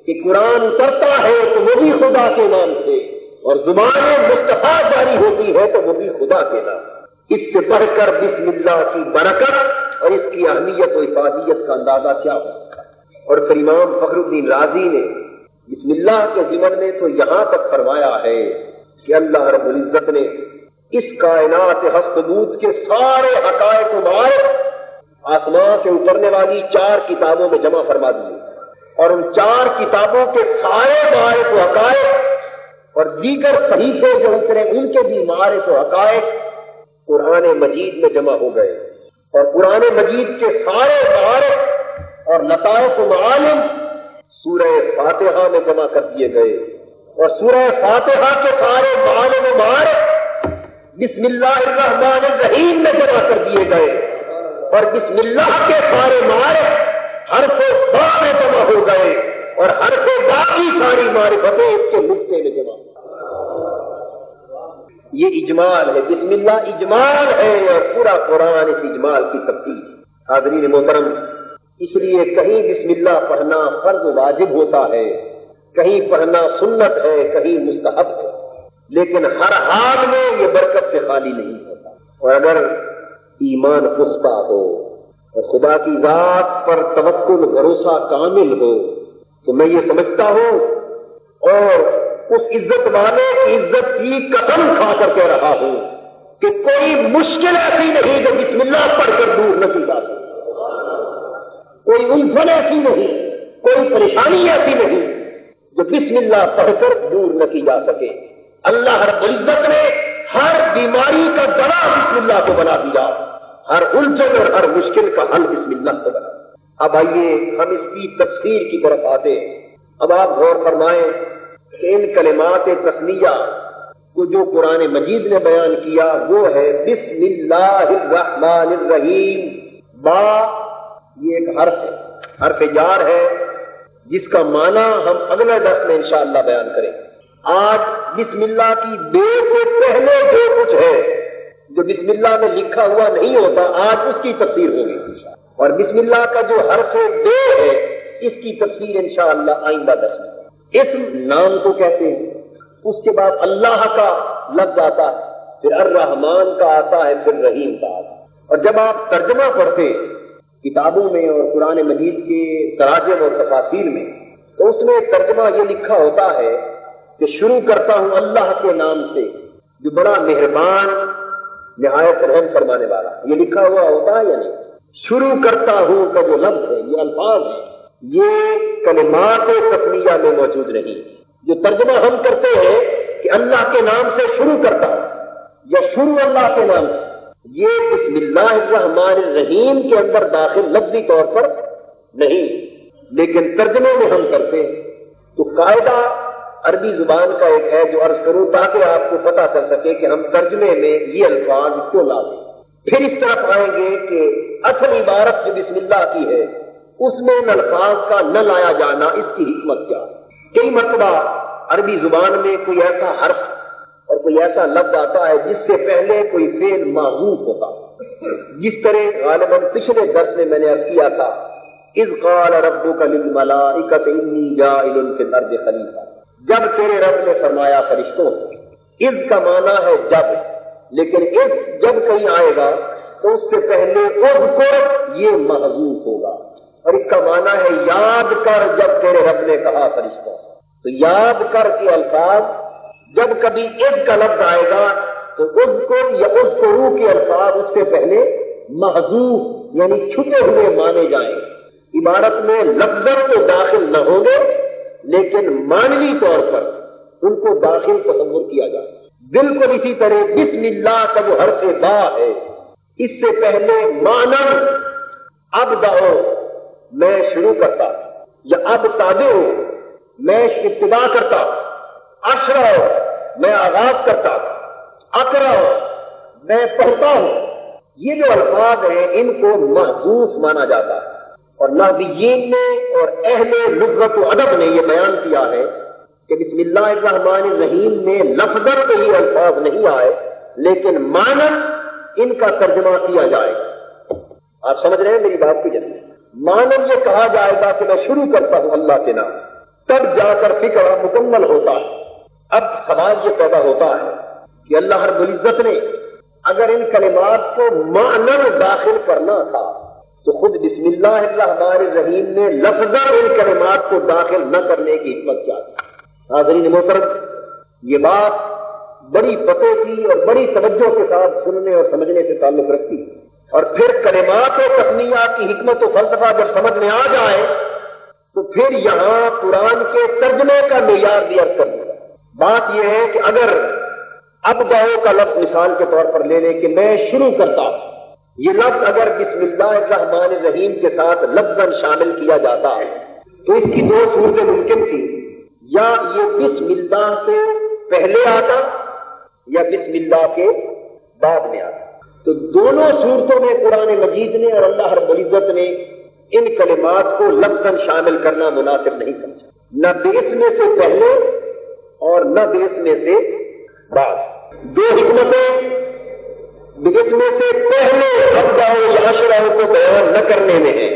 S3: کہ قرآن اترتا ہے تو وہ بھی خدا کے نام سے، اور زبان مصطفیٰ جاری ہوتی ہے تو وہ بھی خدا کے نام. اس سے بڑھ کر بسم اللہ کی برکت اور اس کی اہمیت و افادیت کا اندازہ کیا ہو. اور پھر امام فخر الدین رازی نے بسم اللہ کے ضمن میں تو یہاں تک فرمایا ہے کہ اللہ رب العزت نے اس کائنات ہستبوت کے سارے حقائق و معارف آسمان سے اترنے والی 4 کتابوں میں جمع فرما دیے، اور ان 4 کتابوں کے سارے معارف و حقائق اور دیگر صحیفے جو اترے ان کے بھی معارف و حقائق قرآن مجید میں جمع ہو گئے، اور قرآن مجید کے سارے معارف اور لطائف و معالم سورہ فاتحہ میں جمع کر دیے گئے، اور سورہ فاتحہ کے سارے معالم و معارف بسم اللہ الرحمن الرحیم میں جمع کر دیے گئے، اور بسم اللہ کے سارے معارف حرف با میں جمع ہو گئے، اور حرف با کی ساری معرفتیں اس کے نقطے میں جمع. یہ اجمال ہے، بسم اللہ اجمال ہے اور پورا قرآن اس اجمال کی تفصیل ہے۔ حاضرین محترم، اس لیے کہیں بسم اللہ پڑھنا فرض واجب ہوتا ہے، کہیں پڑھنا سنت ہے، کہیں مستحب ہے، لیکن ہر حال میں یہ برکت سے خالی نہیں ہوتا۔ اور اگر ایمان پختہ ہو اور خدا کی ذات پر توکل بھروسہ کامل ہو تو میں یہ سمجھتا ہوں اور اس عزت والے کی عزت کی قسم کھا کر کہہ رہا ہوں کہ کوئی مشکل ایسی نہیں جو بسم اللہ پڑھ کر دور نہ کی جا سکے، کوئی الجھن ایسی نہیں، کوئی پریشانی ایسی نہیں جو بسم اللہ پڑھ کر دور نہ کی جا سکے۔ اللہ رب العزت نے ہر بیماری کا دوا بسم اللہ کو بنا دیا، ہر الجھن اور ہر مشکل کا حل بسم اللہ کو بنا۔ اب آئیے ہم اس کی تفسیر کی طرف آتے ہیں۔ اب آپ غور فرمائیں کہ ان کلمات تسمیہ کو جو قرآن مجید نے بیان کیا وہ ہے بسم اللہ الرحمن الرحیم۔ با یہ ایک حرف ہے، حرف جار ہے، جس کا معنی ہم اگلے درس میں انشاءاللہ بیان کریں۔ آج بسم اللہ کی بے سے پہلے جو کچھ ہے جو بسم اللہ میں لکھا ہوا نہیں ہوتا، آج اس کی تفسیر ہوگی اور بسم اللہ کا جو حرف بے ہے اس کی تفسیر انشاءاللہ آئندہ درس میں۔ اسم نام کو کہتے ہیں، اس کے بعد اللہ کا لفظ آتا ہے، پھر الرحمن کا آتا ہے، پھر رحیم کا آتا ہے۔ اور جب آپ ترجمہ پڑھتے کتابوں میں اور قرآن مجید کے تراجم اور تفاسیر میں تو اس میں ترجمہ یہ لکھا ہوتا ہے کہ شروع کرتا ہوں اللہ کے نام سے جو بڑا مہربان نہایت رحم فرمانے والا۔ یہ لکھا ہوا ہوتا ہے یا نہیں؟ شروع کرتا ہوں کا جو لفظ ہے، یہ الفاظ ہے، یہ کلمات تسمیہ میں موجود نہیں۔ جو ترجمہ ہم کرتے ہیں کہ اللہ کے نام سے شروع کرتا یا شروع اللہ کے نام سے، یہ بسم اللہ الرحمن الرحیم کے اندر داخل لفظی طور پر نہیں، لیکن ترجمے میں ہم کرتے ہیں۔ تو قاعدہ عربی زبان کا ایک ہے جو عرض کروں تاکہ آپ کو پتہ چل سکے کہ ہم ترجمے میں یہ الفاظ کیوں لاتے ہیں۔ پھر اس طرف آئیں گے کہ اصل عبارت جو بسم اللہ کی ہے اس میں ان الفاظ کا نہ لایا جانا، اس کی حکمت کیا ہے۔ کئی مرتبہ عربی زبان میں کوئی ایسا حرف اور کوئی ایسا لفظ آتا ہے جس سے پہلے کوئی فعل محذوف ہوتا ہے، جس طرح غالباً پچھلے درس میں نے عرض کیا تھا اذ قال ربک للملائکۃ انی جاعل فی الارض خلیفہ، جب تیرے رب نے فرمایا فرشتوں سے۔ اذ کا معنی ہے جب، لیکن اذ جب کہیں آئے گا تو اس سے پہلے اذکر یہ محذوف ہوگا، اور اس کا معنی ہے یاد کر جب تیرے رب نے کہا فرشتوں۔ تو یاد کر کے الفاظ جب کبھی اذ کا لفظ آئے گا تو اذکر یا اذکروا کے الفاظ اس سے پہلے محذوف یعنی چھپے ہوئے مانے جائیں۔ عبارت میں لفظاً تو داخل نہ ہوں گے لیکن معنوی طور پر ان کو داخل تصور کیا جائے۔ بالکل اسی طرح بسم اللہ کا جو حرف با ہے اس سے پہلے معنی ابدأ میں شروع کرتا یا ابتدئ میں ابتدا کرتا، اشرع میں آغاز کرتا، اقرأ میں پڑھتا ہوں۔ یہ جو الفاظ ہیں ان کو محذوف مانا جاتا ہے، اور نحویین نے اور اہل لغت و ادب نے یہ بیان کیا ہے کہ بسم اللہ الرحمن الرحیم میں لفظاً تو یہ الفاظ نہیں آئے لیکن معنی ان کا ترجمہ کیا جائے۔ آپ سمجھ رہے ہیں میری بات کی جلدی؟ معنی یہ کہا جائے گا کہ میں شروع کرتا ہوں اللہ کے نام، تب جا کر فکر مکمل ہوتا ہے۔ اب سوال یہ پیدا ہوتا ہے کہ اللہ رب العزت نے اگر ان کلمات کو معنی داخل کرنا تھا تو خود بسم اللہ الرحمن الرحیم نے لفظاً ان کلمات کو داخل نہ کرنے کی حکمت کیا تھی؟ حاضرین محترم، یہ بات بڑی پتہ کی اور بڑی توجہ کے ساتھ سننے اور سمجھنے سے تعلق رکھتی ہے، اور پھر کلمات و تسمیہ کی حکمت و فلسفہ جب سمجھ میں آ جائے تو پھر یہاں قرآن کے ترجمے کا معیار بھی عرض کر دیا۔ بات یہ ہے کہ اگر ابدأ کا لفظ مثال کے طور پر لے لیں کہ میں شروع کرتا ہوں، یہ لفظ اگر بسم اللہ الرحمن الرحیم کے ساتھ لفظاً شامل کیا جاتا ہے تو اس کی دو صورتیں ممکن تھی، یا یہ بسم اللہ سے پہلے آتا یا بسم اللہ کے بعد میں آتا۔ تو دونوں صورتوں میں قرآن مجید نے اور اللہ رب العزت نے ان کلمات کو لفظاً شامل کرنا مناسب نہیں سمجھا، نہ بسم سے پہلے اور نہ بسم سے بعد۔ دو حکمتیں جس میں سے پہلے ابداء و اشراء کو بیان نہ کرنے میں ہے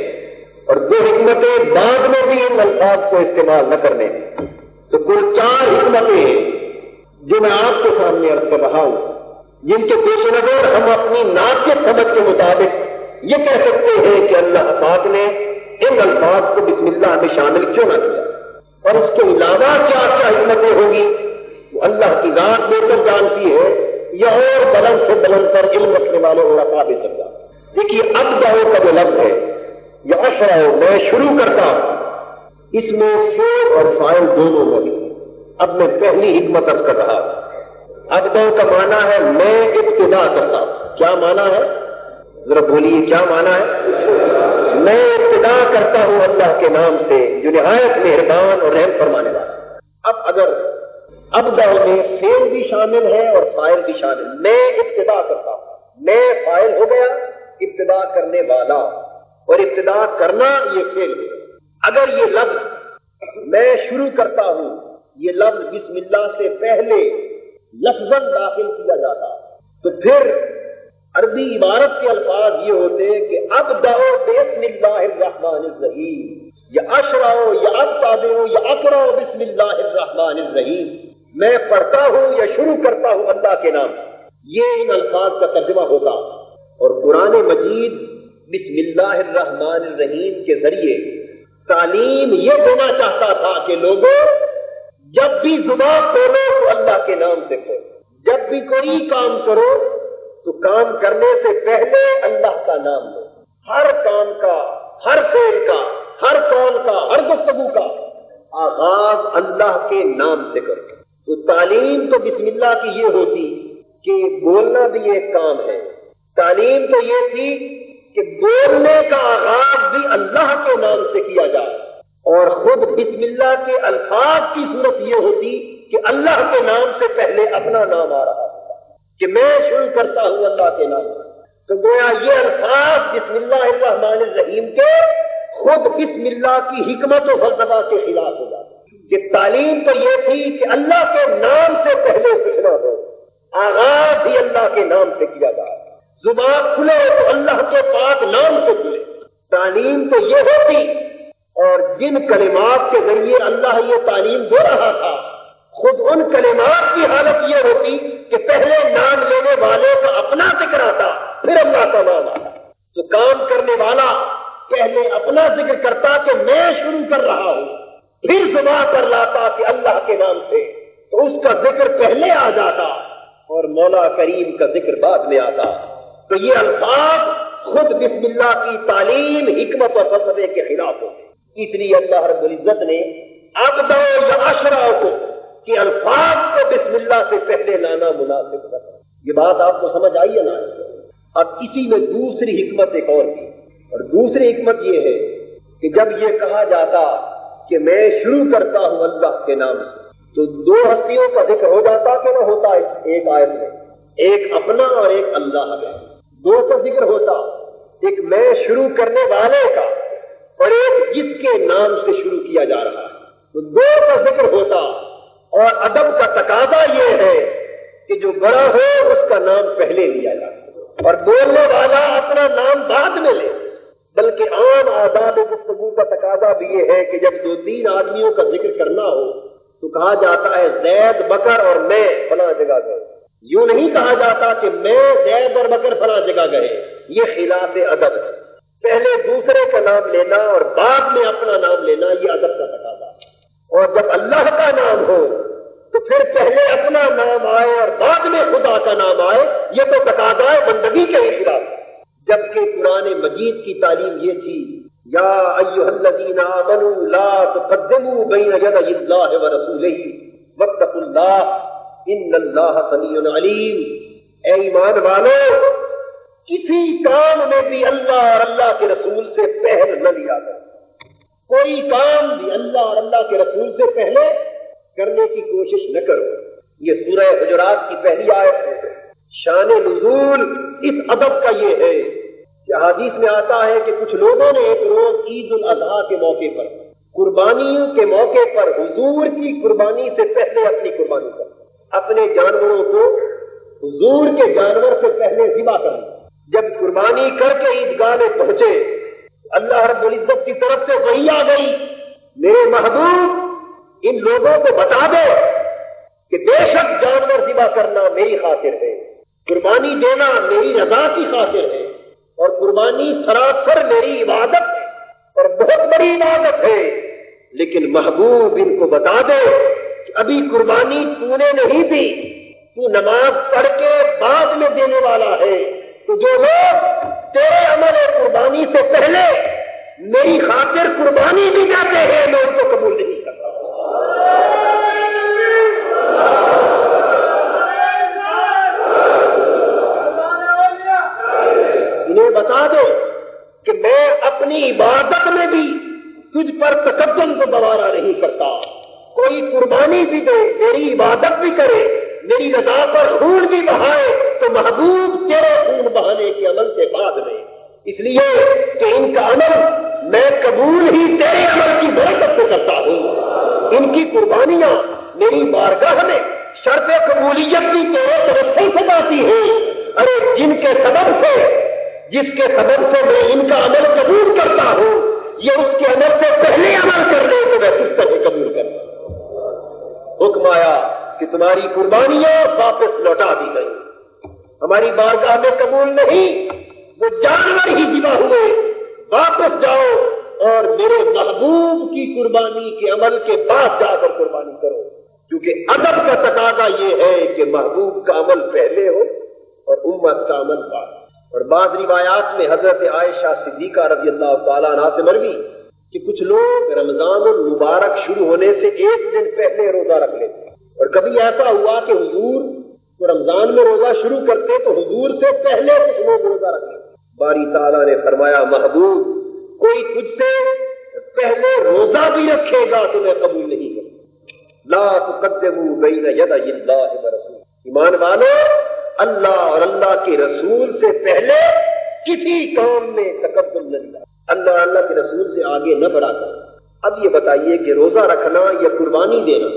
S3: اور دو حکمتیں بعد میں بھی ان الفاظ کو استعمال نہ کرنے میں. تو کل 4 حکمتیں ہیں جو میں آپ کے سامنے عرض کر رہا ہوں، جن کے پیش نظر ہم اپنی ناقص سمجھ کے مطابق یہ کہہ سکتے ہیں کہ اللہ پاک نے ان الفاظ کو بسم اللہ میں شامل کیوں نہ کیا، اور اس کے علاوہ کیا کیا حکمتیں ہوں گی وہ اللہ کی ذات بہتر جانتی ہے، یا اور بلند سے بلند پر علم رکھنے والے علماء بہتر جانتے. دیکھیے ابداء کا جو لفظ ہے یا اشراء میں شروع کرتا ہوں، اس میں فعل اور فاعل دونوں موجود ہیں. اب میں پہلی حکمت عرض کر رہا ہوں. ابداء کا معنی ہے میں ابتدا کرتا ہوں. کیا معنی ہے؟ ذرا بولیے کیا معنی ہے؟ میں ابتدا کرتا ہوں اللہ کے نام سے جو نہایت مہربان اور رحم فرمانے والا. اب اگر ابداء میں فعل بھی شامل ہے اور فاعل بھی شامل، میں ابتدا کرتا ہوں، میں فاعل ہو گیا، ابتدا کرنے والا، اور ابتدا کرنا یہ فعل ہے. اگر یہ لفظ میں شروع کرتا ہوں یہ لفظ بسم اللہ سے پہلے لفظاً داخل کیا جاتا تو پھر عربی عبارت کے الفاظ یہ ہوتے کہ ابدأ بسم اللہ الرحمن الرحیم، یا اشرع یا ابتدئ یا اقرأ بسم اللہ الرحمن الرحیم. میں پڑھتا ہوں یا شروع کرتا ہوں اللہ کے نام، یہ ان الفاظ کا ترجمہ ہوگا. اور قرآن مجید بسم اللہ الرحمن الرحیم کے ذریعے تعلیم یہ دینا چاہتا تھا کہ لوگوں جب بھی زبان کھولو تو اللہ کے نام سے کھولو، جب بھی کوئی کام کرو تو کام کرنے سے پہلے اللہ کا نام لو. ہر کام کا، ہر فعل کا، ہر قول کا، ہر گفتگو کا آغاز اللہ کے نام سے کرو. تو تعلیم تو بسم اللہ کی یہ ہوتی کہ بولنا بھی ایک کام ہے. تعلیم تو یہ تھی کہ بولنے کا آغاز بھی اللہ کے نام سے کیا جائے، اور خود بسم اللہ کے الفاظ کی صورت یہ ہوتی کہ اللہ کے نام سے پہلے اپنا نام آ رہا ہوتا کہ میں شروع کرتا ہوں اللہ کے نام. تو گویا یہ الفاظ بسم اللہ الرحمن الرحیم کے خود بسم اللہ کی حکمت و فلسفہ کے خلاف ہو جاتے کہ تعلیم تو یہ تھی کہ اللہ کے نام سے پہلے کچھ نہ ہو، آغاز ہی اللہ کے نام سے کیا جائے. زبان کھلے تو اللہ کے پاک نام سے کھلے. تعلیم تو یہ ہوتی، اور جن کلمات کے ذریعے اللہ یہ تعلیم دے رہا تھا خود ان کلمات کی حالت یہ ہوتی کہ پہلے نام لینے والے کا اپنا ذکر آتا پھر اللہ کا نام آتا. تو کام کرنے والا پہلے اپنا ذکر کرتا کہ میں شروع کر رہا ہوں، پھر زبان پر لاتا کہ اللہ کے نام سے، تو اس کا ذکر پہلے آ جاتا اور مولا کریم کا ذکر بعد میں آتا. تو یہ الفاظ خود بسم اللہ کی تعلیم، حکمت اور فلسفے کے خلاف ہوتے. اس لیے اللہ رب العزت نے ابدأ یا اشرع کو کہ الفاظ کو بسم اللہ سے پہلے لانا مناسب تھا. یہ بات آپ کو سمجھ آئی ہے نا؟ اب اسی میں دوسری حکمت ایک اور بھی، اور دوسری حکمت یہ ہے کہ جب یہ کہا جاتا کہ میں شروع کرتا ہوں اللہ کے نام سے تو دو ہستیوں کا ذکر ہو جاتا کہ نہ ہوتا ایک آیت میں، ایک اپنا اور ایک اللہ کا. دو کا ذکر ہوتا، ایک میں شروع کرنے والے کا اور ایک جس کے نام سے شروع کیا جا رہا ہے. تو دو کا ذکر ہوتا، اور ادب کا تقاضا یہ ہے کہ جو بڑا ہو اس کا نام پہلے لیا جائے اور بولنے والا اپنا نام بعد میں لے. بلکہ عام آداب گفتگو کا تقاضا بھی یہ ہے کہ جب 2-3 آدمیوں کا ذکر کرنا ہو تو کہا جاتا ہے زید بکر اور میں فلاں جگہ گئے. یوں نہیں کہا جاتا کہ میں زید اور بکر فلاں جگہ گئے. یہ خلاف ادب ہے. پہلے دوسرے کا نام لینا اور بعد میں اپنا نام لینا یہ ادب کا تقاضا ہے. اور جب اللہ کا نام ہو تو پھر پہلے اپنا نام آئے اور بعد میں خدا کا نام آئے، یہ تو تقاضا ہے بندگی کے خلاف. جبکہ قرآن مجید کی تعلیم یہ تھی یا ایھا الذین آمنوا لا تقدموا بین یدی اللہ ورسولہ واتقوا اللہ ان اللہ سمیع علیم. اے ایمان والو، کسی کام میں بھی اللہ اور اللہ کے رسول سے پہل نہ لیا کرو. کوئی کام بھی اللہ اور اللہ کے رسول سے پہلے کرنے کی کوشش نہ کرو. یہ سورہ حجرات کی پہلی آیت ہے. شان نزول اس ادب کا یہ ہے کہ حدیث میں آتا ہے کہ کچھ لوگوں نے ایک روز عید الاضحیٰ کے موقع پر، قربانیوں کے موقع پر حضور کی قربانی سے پہلے اپنی قربانی کر اپنے جانوروں کو حضور کے جانور سے پہلے ذبح کرنا۔ جب قربانی کر کے عیدگاہ میں پہنچے، اللہ رب العزت کی طرف سے وحی آ گئی، میرے محبوب ان لوگوں کو بتا دے کہ بے شک جانور ذبح کرنا میری خاطر ہے، قربانی دینا میری رضا کی خاطر ہے، اور قربانی سراسر میری عبادت ہے اور بہت بڑی عبادت ہے۔ لیکن محبوب ان کو بتا دے کہ ابھی قربانی تو نے نہیں دی، تو نماز پڑھ کے بعد میں دینے والا ہے، تو جو لوگ تیرے عمل قربانی سے پہلے میری خاطر قربانی بھی جاتے ہیں، میں ان کو قبول نہیں کرتا۔ انہیں بتا دو کہ میں اپنی عبادت میں بھی تجھ پر تقدم کو گوارا نہیں کرتا۔ کوئی قربانی بھی دے، میری عبادت بھی کرے، میری رضا پر خون بھی بہائے، تو محبوب تیرے خون بہانے کے عمل سے بعد میں، اس لیے کہ ان کا عمل میں قبول ہی تیرے عمل کی برکت سے کرتا ہوں۔ ان کی قربانیاں میری بارگاہ میں شرط قبولیت کی تیرے طرف سے سجاتی ہیں۔ ارے جن کے سبب سے، جس کے سبب سے میں ان کا عمل قبول کرتا ہوں، یہ اس کے عمل سے پہلے عمل کر لے تو میں کس طرح قبول کرتا ہوں۔ حکم آیا کہ تمہاری قربانیاں واپس لوٹا دی گئی، ہماری بارگاہ میں قبول نہیں، وہ جانور ہی ذبح ہوئے، واپس جاؤ اور میرے محبوب کی قربانی کے عمل کے بعد جا کر قربانی کرو، کیونکہ ادب کا تقاضا یہ ہے کہ محبوب کا عمل پہلے ہو اور امت کا عمل بعد۔ اور بعض روایات میں حضرت عائشہ صدیقہ رضی اللہ تعالیٰ عنہ سے مروی کہ کچھ لوگ رمضان المبارک شروع ہونے سے ایک دن پہلے روزہ رکھ لیتے، اور کبھی ایسا ہوا کہ حضور کو رمضان میں روزہ شروع کرتے تو حضور سے پہلے کچھ لوگ روزہ رکھ لیتے۔ باری تعالیٰ نے فرمایا محبوب کوئی تجھ سے پہلے روزہ بھی رکھے گا تو میں قبول نہیں کروں۔ لا تقدموا بین یدی اللہ ورسولہ، ایمان والو اللہ اور اللہ کے رسول سے پہلے کسی کام میں تقدم نہ دیا، اللہ کے رسول سے آگے نہ بڑھا کر۔ اب یہ بتائیے کہ روزہ رکھنا یا قربانی دینا،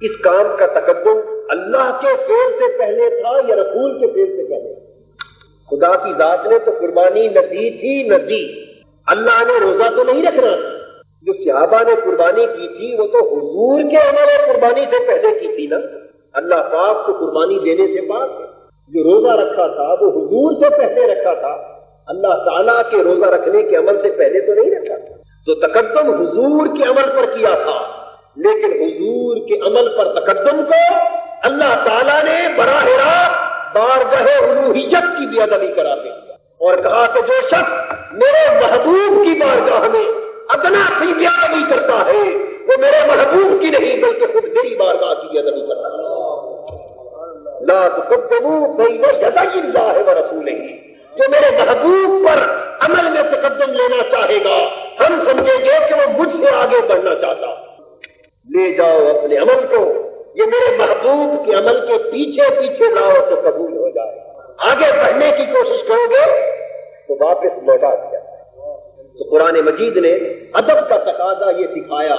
S3: اس کام کا تقدم اللہ کے فعل سے پہلے تھا یا رسول کے فعل سے پہلے؟ خدا کی ذات نے تو قربانی نہ دی تھی نہ دی، اللہ نے روزہ تو نہیں رکھنا تھا۔ جو صحابہ نے قربانی کی تھی وہ تو حضور کے عمل قربانی سے پہلے کی تھی نا، اللہ پاک کو قربانی دینے سے پاک ہے۔ جو روزہ رکھا تھا وہ حضور سے پہلے رکھا تھا، اللہ تعالیٰ کے روزہ رکھنے کے عمل سے پہلے تو نہیں رکھا تھا۔ تو تقدم حضور کے عمل پر کیا تھا، لیکن حضور کے عمل پر تقدم کو اللہ تعالیٰ نے براہ راست بارگاہ الوہیت کی بے ادبی قرار دے دیا اور کہا کہ جو شخص میرے محبوب کی بارگاہ میں ادنا سی بے ادبی کرتا ہے وہ میرے محبوب کی نہیں بلکہ خود میری بارگاہ کی بے ادبی کرتا ہے۔ لا تقدموا بین یدی اللہ ورسولہ، جو میرے محبوب پر عمل میں تقدم لینا چاہے گا ہم سمجھیں گے کہ وہ مجھ سے آگے بڑھنا چاہتا۔ لے جاؤ اپنے عمل کو، یہ میرے محبوب کے عمل کے پیچھے پیچھے لاؤ تو قبول ہو جائے، آگے بڑھنے کی کوشش کرو گے تو واپس لوٹا دیا۔ تو قرآن مجید نے ادب کا تقاضا یہ سکھایا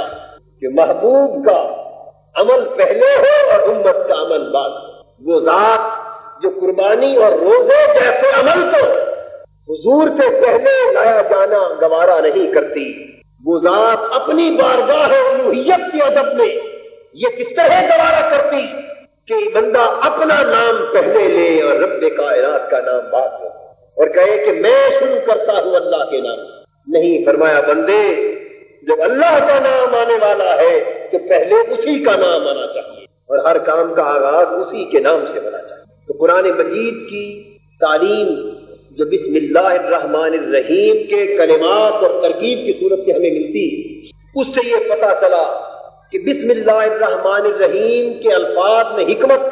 S3: کہ محبوب کا عمل پہلے ہو اور امت کا عمل بعد۔ وہ ذات جو قربانی اور روزے جیسے عمل کو حضور سے پہلے لایا جانا گوارا نہیں کرتی، وہ ذات اپنی بارگاہ الوہیت کے ادب میں یہ کس طرح گوارا کرتی کہ بندہ اپنا نام پہلے لے اور رب کائنات کا نام بعد میں، اور کہے کہ میں شروع کرتا ہوں اللہ کے نام۔ نہیں، فرمایا بندے جب اللہ کا نام آنے والا ہے تو پہلے اسی کا نام آنا چاہیے اور ہر کام کا آغاز اسی کے نام سے ہونا چاہیے۔ تو قرآن مجید کی تعلیم جو بسم اللہ الرحمن الرحیم کے کلمات اور ترکیب کی صورت سے ہمیں ملتی ہے، اس سے یہ پتہ چلا کہ بسم اللہ الرحمن الرحیم کے الفاظ میں حکمت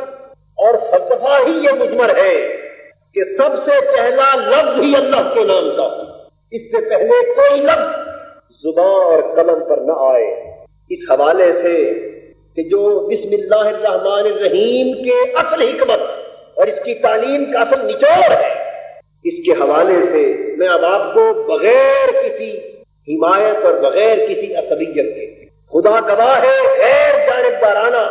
S3: اور فلسفہ ہی یہ مضمر ہے کہ سب سے پہلا لفظ ہی اللہ کے نام کا، اس سے پہلے کوئی لفظ زبان اور قلم پر نہ آئے۔ اس حوالے سے کہ جو بسم اللہ الرحمن الرحیم کے اصل حکمت اور اس کی تعلیم کا اصل نچوڑ ہے، اس کے حوالے سے میں اب آپ کو بغیر کسی حمایت اور بغیر کسی عصبیت کے، خدا گواہ ہے غیر جانبدارانہ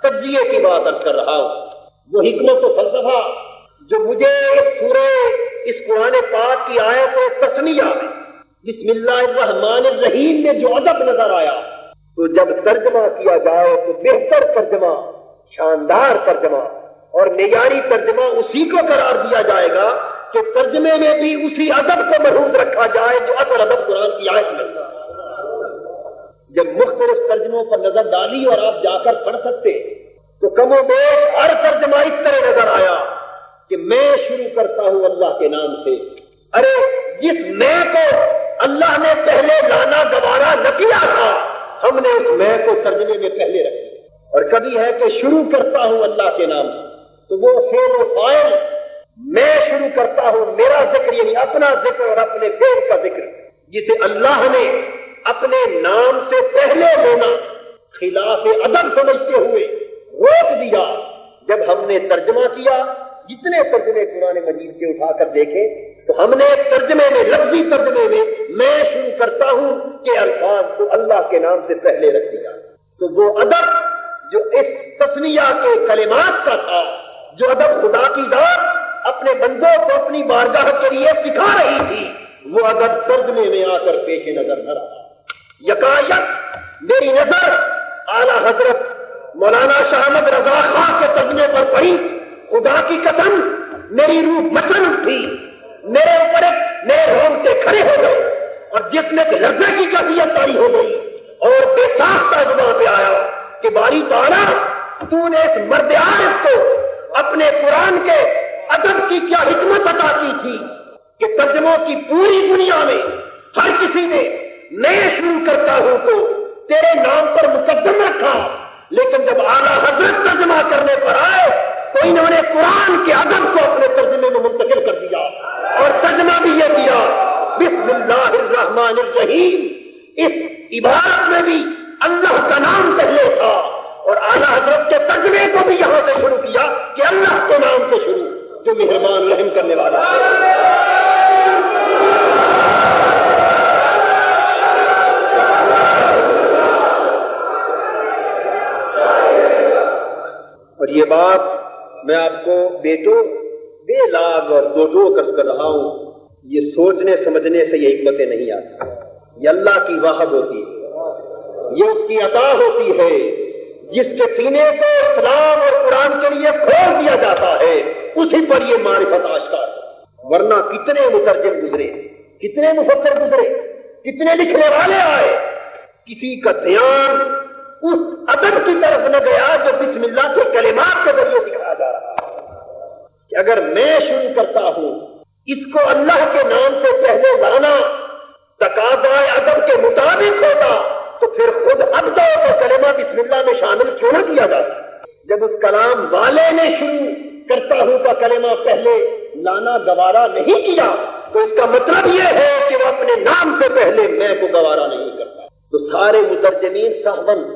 S3: تجزیے کی بات عرض کر رہا ہوں۔ وہ حکمت و فلسفہ جو مجھے اس قرآن پاک کی آیت تسمیہ میں بسم اللہ الرحمن الرحیم میں جو ادب نظر آیا، تو جب ترجمہ کیا جائے تو بہتر ترجمہ، شاندار ترجمہ اور معیاری ترجمہ اسی کو قرار دیا جائے گا کہ ترجمے میں بھی اسی ادب کو محفوظ رکھا جائے جو اصل ادب قرآن کی آیت میں ہے۔ جب مختلف ترجموں پر نظر ڈالی اور آپ جا کر پڑھ سکتے تو کم و بیش ہر ترجمہ اس طرح نظر آیا کہ میں شروع کرتا ہوں اللہ کے نام سے۔ ارے جس میں کو اللہ نے پہلے لانا گوارا نہ کیا تھا، ہم نے اس میں کو ترجمے میں پہلے رکھ دیا۔ اور کبھی ہے کہ شروع کرتا ہوں اللہ کے نام سے، تو وہ فعل و فاعل میں شروع کرتا ہوں، میرا ذکر یعنی اپنا ذکر اور اپنے فعل کا ذکر، جسے اللہ نے اپنے نام سے پہلے لینا خلاف ادب سمجھتے ہوئے روک دیا۔ جب ہم نے ترجمہ کیا، جتنے ترجمے قرآن مجید کے اٹھا کر دیکھے، تو ہم نے ترجمے میں، لفظی ترجمے میں شروع کرتا ہوں کہ الفاظ کو اللہ کے نام سے پہلے رکھ دیا۔ تو وہ ادب جو اس تسمیہ کے کلمات کا تھا، جو ادب خدا کی ذات اپنے بندوں کو اپنی بارگاہ کے لیے سکھا رہی تھی، وہ ادب ترجمے میں آ کر پیش نظر نہ رہا۔ یکایک میری نظر اعلیٰ حضرت مولانا شاہ احمد رضا خان کے ترجمے پر پڑی، خدا کی قسم میری روح مچل اٹھی، میرے اوپر ایک نئے رونگٹے کھڑے ہو گئے اور جس میں لرزے کی کیفیت تاری ہو گئی اور بے ساختہ زبان پہ آیا کہ باری تعالیٰ تو نے اس مرد عارف کو اپنے قرآن کے ادب کی کیا حکمت عطا کی تھی کہ ترجموں کی پوری دنیا میں ہر کسی نے میں شروع کرتا ہوں تو تیرے نام پر مقدم رکھا، لیکن جب اعلیٰ حضرت ترجمہ کرنے پر آئے تو انہوں نے قرآن کے ادب کو اپنے ترجمے میں منتقل کر دیا اور ترجمہ بھی یہ کیا بسم اللہ الرحمن الرحیم۔ اس عبارت میں بھی اللہ کا نام پہلے تھا اور اعلیٰ حضرت کے ترجمے کو بھی یہاں سے شروع کیا کہ اللہ کے نام سے شروع، جو مہربان رحم کرنے والا ہے۔ اور یہ بات میں آپ کو بیٹو بے لاگ اور دو ٹوک کر رہا ہوں، یہ سوچنے سمجھنے سے یہ حکمتیں نہیں آتی، یہ اللہ کی واہب ہوتی ہے، یہ اس کی عطا ہوتی ہے، جس کے سینے کو اسلام اور قرآن کے لیے کھول دیا جاتا ہے اسی پر یہ معرفت آشکار ہے۔ ورنہ کتنے مترجم گزرے، کتنے مفسر گزرے، کتنے لکھنے والے آئے، کسی کا دھیان اس ادب کی طرف نہ گیا جو بسم اللہ کے کلمات کے ذریعے دکھایا جا رہا ہے کہ اگر میں شروع کرتا ہوں اس کو اللہ کے نام سے پہلے لانا تقاضا ادب کے مطابق ہوتا تو پھر خود ابدا کو کلمہ بسم اللہ میں شامل کیوں نہ کیا جاتا؟ جب اس کلام والے نے شروع کرتا ہوں کا کلمہ پہلے لانا گوارا نہیں کیا تو اس کا مطلب یہ ہے کہ وہ اپنے نام سے پہلے میں کو گوارا نہیں کرتا۔ تو سارے مترجمین صحبن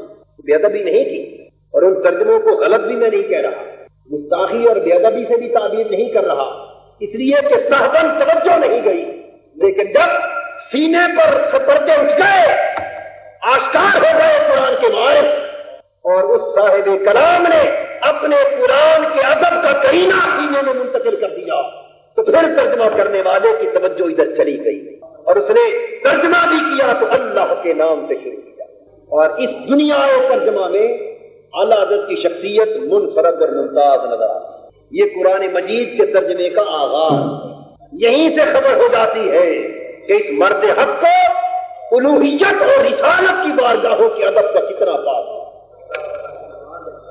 S3: بے ادبی نہیں تھی، اور ان ترجموں کو غلط بھی میں نہیں کہہ رہا، گستاخی اور بے ادبی سے بھی تعبیر نہیں کر رہا، اس لیے کہ صحبن توجہ نہیں گئی، لیکن جب سینے پر پردے اٹھ گئے، آشکار ہو گئے قرآن کے معنی اور اس صاحب کلام نے اپنے قرآن کے ادب کا کرینہ سینے میں منتقل کر دیا، تو پھر ترجمہ کرنے والے کی توجہ ادھر چلی گئی اور اس نے ترجمہ بھی کیا تو اللہ کے نام سے شروع کیا۔ اور اس دنیا ترجمہ میں اعلیٰ حضرت کی شخصیت منفرد اور ممتاز نظر آتی ہے۔ یہ قرآن مجید کے ترجمے کا آغاز یہیں سے خبر ہو جاتی ہے کہ اس مرد حق کو الوہیت اور رسالت کی بارگاہوں کے ادب کا کتنا پاس ہے،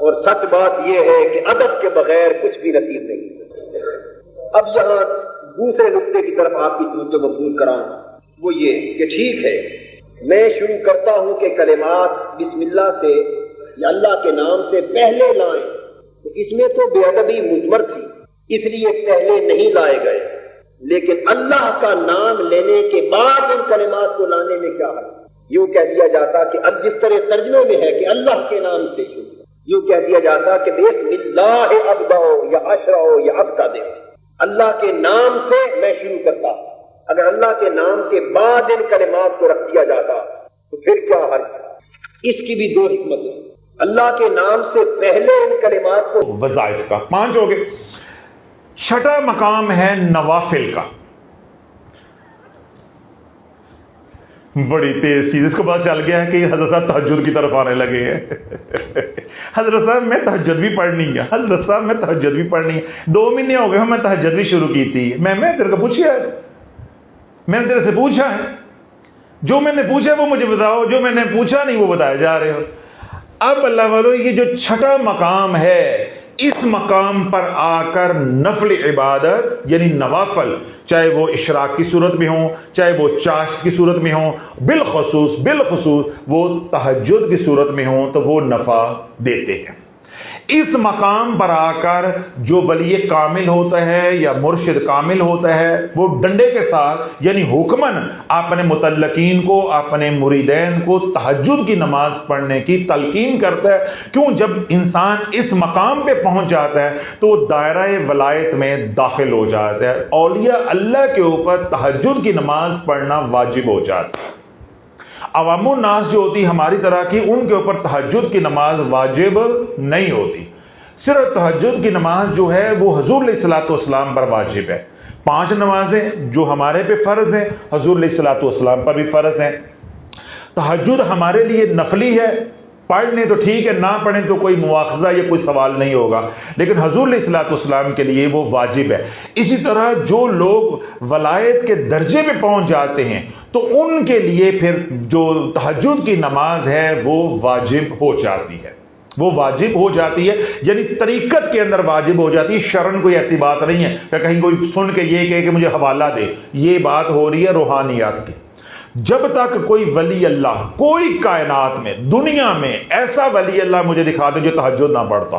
S3: اور سچ بات یہ ہے کہ ادب کے بغیر کچھ بھی نصیب نہیں۔ اب یہاں دوسرے نقطے کی طرف آپ کی توجہ مبذول کراؤں، وہ یہ کہ ٹھیک ہے میں شروع کرتا ہوں کہ کلمات بسم اللہ سے یا اللہ کے نام سے پہلے لائیں، تو اس میں تو بے ادبی مضمر تھی، اس لیے پہلے نہیں لائے گئے، لیکن اللہ کا نام لینے کے بعد ان کلمات کو لانے میں کیا ہے؟ یوں کہہ دیا جاتا کہ اب جس طرح ترجمے میں ہے کہ اللہ کے نام سے شروع، یوں کہہ دیا جاتا کہ بسم اللہ ابدأ یا اشرع یا ابتدئ، اللہ کے نام سے میں شروع کرتا ہوں۔ اگر اللہ کے نام کے بعد ان کلمات کو رکھ دیا جاتا تو پھر کیا حرج؟ اس کی بھی دو حکمتیں۔ اللہ کے نام سے پہلے ان کلمات کو
S4: وظائف کا 5 ہو گئے. چھٹا مقام ہے نوافل کا. بڑی تیز چیز، اس کو پتا چل گیا ہے کہ حضرت صاحب تہجد کی طرف آنے لگے ہیں. حضرت صاحب میں تہجد بھی پڑھنی ہے، حضرت صاحب میں تہجد بھی پڑھنی ہے. 2 مہینے ہو گئے میں تہجد بھی شروع کی تھی. میں تیرے کو پوچھا ہے، میں نے تیرے سے پوچھا ہے، جو میں نے پوچھا وہ مجھے بتاؤ، جو میں نے پوچھا نہیں وہ بتائے جا رہے ہو. اب اللہ والو یہ جو چھٹا مقام ہے، اس مقام پر آ کر نفل عبادت یعنی نوافل، چاہے وہ اشراق کی صورت میں ہوں، چاہے وہ چاشت کی صورت میں ہوں، بالخصوص وہ تہجد کی صورت میں ہوں، تو وہ نفع دیتے ہیں. اس مقام پر آ کر جو ولی کامل ہوتا ہے یا مرشد کامل ہوتا ہے، وہ ڈنڈے کے ساتھ یعنی حکماً اپنے متعلقین کو، اپنے مریدین کو تہجد کی نماز پڑھنے کی تلقین کرتا ہے. کیوں؟ جب انسان اس مقام پہ پہنچ جاتا ہے تو وہ دائرہ ولایت میں داخل ہو جاتا ہے. اولیاء اللہ کے اوپر تہجد کی نماز پڑھنا واجب ہو جاتا ہے. عوام الناس جو ہوتی ہماری طرح کی، ان کے اوپر تہجد کی نماز واجب نہیں ہوتی. صرف تہجد کی نماز جو ہے وہ حضور علیہ الصلوۃ والسلام پر واجب ہے. 5 نمازیں جو ہمارے پہ فرض ہیں، حضور علیہ الصلوۃ والسلام پر بھی فرض ہیں. تہجد ہمارے لیے نفلی ہے، پڑھ لیں تو ٹھیک ہے، نہ پڑھیں تو کوئی مواخذہ یا کوئی سوال نہیں ہوگا، لیکن حضور علیہ الصلوۃ والسلام کے لیے وہ واجب ہے. اسی طرح جو لوگ ولایت کے درجے پہ پہنچ جاتے ہیں تو ان کے لیے پھر جو تہجد کی نماز ہے وہ واجب ہو جاتی ہے. وہ واجب ہو جاتی ہے یعنی طریقت کے اندر واجب ہو جاتی ہے. شرعن کوئی ایسی بات نہیں ہے کہ کہیں کوئی سن کے یہ کہے کہ مجھے حوالہ دے. یہ بات ہو رہی ہے روحانیات کی. جب تک کوئی ولی اللہ، کوئی کائنات میں، دنیا میں ایسا ولی اللہ مجھے دکھا دے جو تہجد نہ پڑھتا،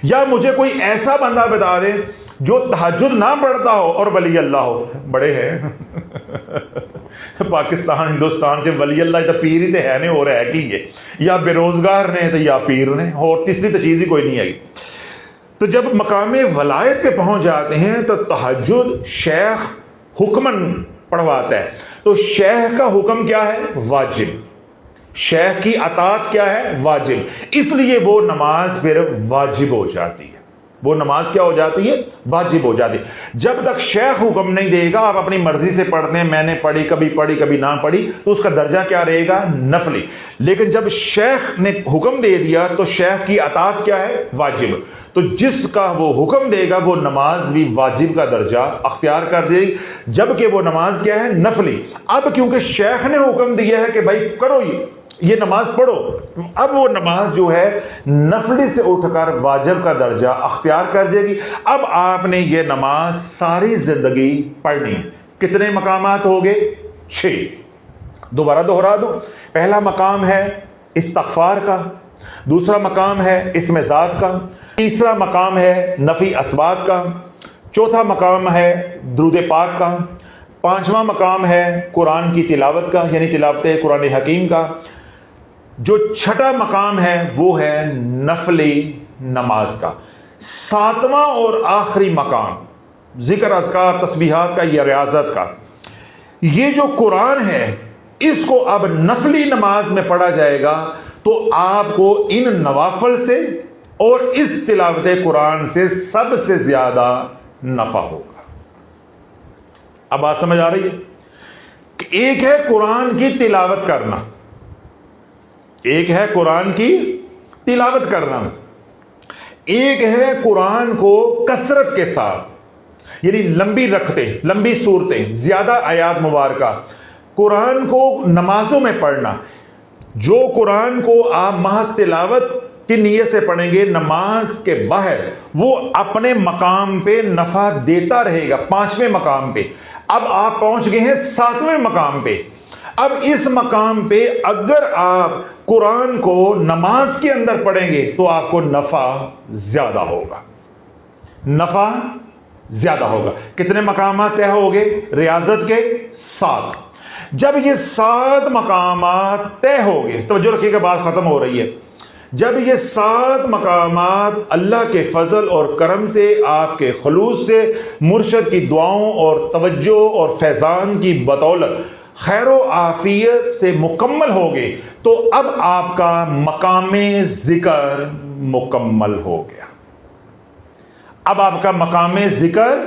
S4: یا مجھے کوئی ایسا بندہ بتا دے جو تہجد نہ پڑھتا ہو اور ولی اللہ ہو. بڑے ہیں پاکستان ہندوستان کے ولی اللہ تو پیر ہی تو ہے نہیں، اور ہے کہ یہ یا بے روزگار نے تو یا پیر نے، اور تیسری تو چیز ہی کوئی نہیں آئی. تو جب مقام ولایت پہ پہنچ جاتے ہیں تو تہجد شیخ حکمن پڑھواتا ہے. تو شیخ کا حکم کیا ہے؟ واجب. شیخ کی اطاعت کیا ہے؟ واجب. اس لیے وہ نماز پھر واجب ہو جاتی ہے. وہ نماز کیا ہو جاتی ہے؟ واجب ہو جاتی ہے. جب تک شیخ حکم نہیں دے گا، آپ اپنی مرضی سے پڑھتے ہیں، میں نے پڑھی کبھی نہ پڑھی، تو اس کا درجہ کیا رہے گا؟ نفلی. لیکن جب شیخ نے حکم دے دیا تو شیخ کی اطاعت کیا ہے؟ واجب. تو جس کا وہ حکم دے گا وہ نماز بھی واجب کا درجہ اختیار کر دے گی، جبکہ وہ نماز کیا ہے؟ نفلی. اب کیونکہ شیخ نے حکم دیا ہے کہ بھائی کرو یہ نماز پڑھو، اب وہ نماز جو ہے نفلی سے اٹھ کر واجب کا درجہ اختیار کر دے گی. اب آپ نے یہ نماز ساری زندگی پڑھنی. کتنے مقامات ہو گئے؟ 6. دوبارہ دہرا دو. پہلا مقام ہے استغفار کا، دوسرا مقام ہے اسم ذات کا، تیسرا مقام ہے نفی اسباب کا، چوتھا مقام ہے درود پاک کا، 5واں مقام ہے قرآن کی تلاوت کا یعنی تلاوت قرآن حکیم کا. جو 6واں مقام ہے وہ ہے نفلی نماز کا. 7واں اور آخری مقام ذکر اذکار تسبیحات کا یا ریاضت کا. یہ جو قرآن ہے اس کو اب نفلی نماز میں پڑھا جائے گا تو آپ کو ان نوافل سے اور اس تلاوت قرآن سے سب سے زیادہ نفع ہوگا. اب بات سمجھ آ رہی ہے کہ ایک ہے قرآن کی تلاوت کرنا، ایک ہے قرآن کی تلاوت کرنا، ایک ہے قرآن کو کثرت کے ساتھ یعنی لمبی رکھتے، لمبی صورتیں، زیادہ آیات مبارکہ قرآن کو نمازوں میں پڑھنا. جو قرآن کو آپ محض تلاوت کی نیت سے پڑھیں گے نماز کے باہر، وہ اپنے مقام پہ نفع دیتا رہے گا. 5ویں مقام پہ اب آپ پہنچ گئے ہیں 7ویں مقام پہ. اب اس مقام پہ اگر آپ قرآن کو نماز کے اندر پڑھیں گے تو آپ کو نفع زیادہ ہوگا، نفع زیادہ ہوگا. کتنے مقامات طے ہو گئے؟ ریاضت کے 7. جب یہ 7 مقامات طے ہو گئے، توجہ رکھیے کہ بات ختم ہو رہی ہے. جب یہ 7 مقامات اللہ کے فضل اور کرم سے، آپ کے خلوص سے، مرشد کی دعاؤں اور توجہ اور فیضان کی بدولت خیر و عافیت سے مکمل ہو گئے تو اب آپ کا مقام ذکر مکمل ہو گیا. اب آپ کا مقام ذکر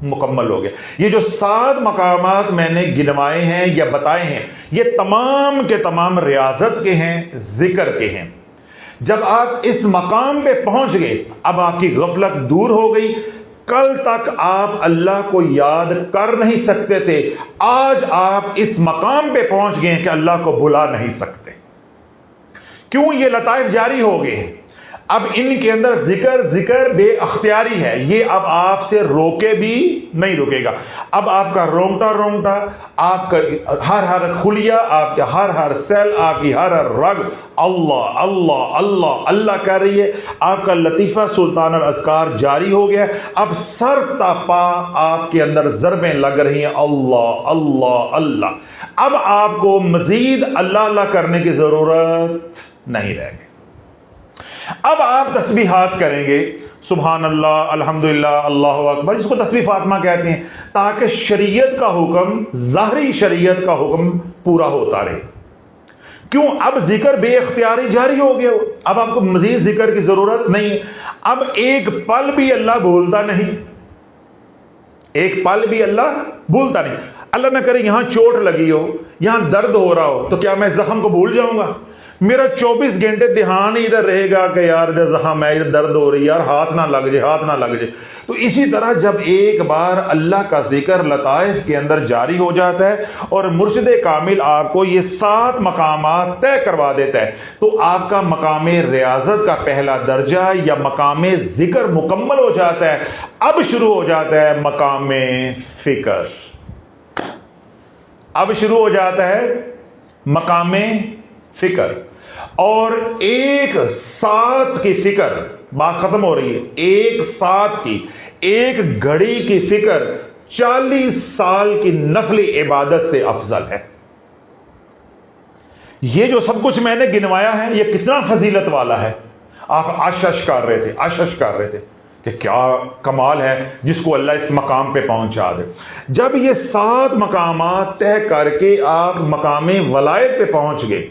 S4: مکمل ہو گیا. یہ جو 7 مقامات میں نے گنوائے ہیں یا بتائے ہیں، یہ تمام کے تمام ریاضت کے ہیں، ذکر کے ہیں. جب آپ اس مقام پہ پہنچ گئے، اب آپ کی غفلت دور ہو گئی. کل تک آپ اللہ کو یاد کر نہیں سکتے تھے، آج آپ اس مقام پہ پہنچ گئے کہ اللہ کو بھلا نہیں سکتے. کیوں؟ یہ لطائف جاری ہو گئے. اب ان کے اندر ذکر بے اختیاری ہے. یہ اب آپ سے روکے بھی نہیں رکے گا. اب آپ کا رونگٹا آپ کا ہر خلیہ، آپ کا ہر سیل، آپ کی ہر رگ اللہ اللہ اللہ اللہ کر رہی ہے. آپ کا لطیفہ سلطان الاذکار جاری ہو گیا. اب سر تا پا آپ کے اندر ضربیں لگ رہی ہیں اللہ اللہ اللہ. اب آپ کو مزید اللہ اللہ کرنے کی ضرورت نہیں رہ گئی. اب آپ تسبیحات کریں گے، سبحان اللہ، الحمدللہ، اللہ اکبر، اس کو تسبیح فاطمہ کہتے ہیں، تاکہ شریعت کا حکم، ظاہری شریعت کا حکم پورا ہوتا رہے. کیوں؟ اب ذکر بے اختیاری جاری ہو گیا. اب آپ کو مزید ذکر کی ضرورت نہیں. اب ایک پل بھی اللہ بھولتا نہیں، ایک پل بھی اللہ بھولتا نہیں. اللہ نہ کرے یہاں چوٹ لگی ہو، یہاں درد ہو رہا ہو، تو کیا میں زخم کو بھول جاؤں گا؟ میرا 24 گھنٹے دھیان ہی ادھر رہے گا کہ یار ادھر زخم ہے، ادھر درد ہو رہی ہے، یار ہاتھ نہ لگ جائے، ہاتھ نہ لگ جائے. تو اسی طرح جب ایک بار اللہ کا ذکر لطائف کے اندر جاری ہو جاتا ہے اور مرشد کامل آپ کو یہ 7 مقامات طے کروا دیتا ہے، تو آپ کا مقام ریاضت کا پہلا درجہ یا مقام ذکر مکمل ہو جاتا ہے. اب شروع ہو جاتا ہے مقام فکر. اب شروع ہو جاتا ہے مقام فکر. اور ایک ساتھ کی فکر، بات ختم ہو رہی ہے، ایک ساتھ کی، ایک گھڑی کی فکر 40 سال کی نفلی عبادت سے افضل ہے. یہ جو سب کچھ میں نے گنوایا ہے یہ کتنا فضیلت والا ہے. آپ اشش کر رہے تھے کہ کیا کمال ہے جس کو اللہ اس مقام پہ پہنچا دے. جب یہ 7 مقامات طے کر کے آپ مقام ولایت پہ پہنچ گئے،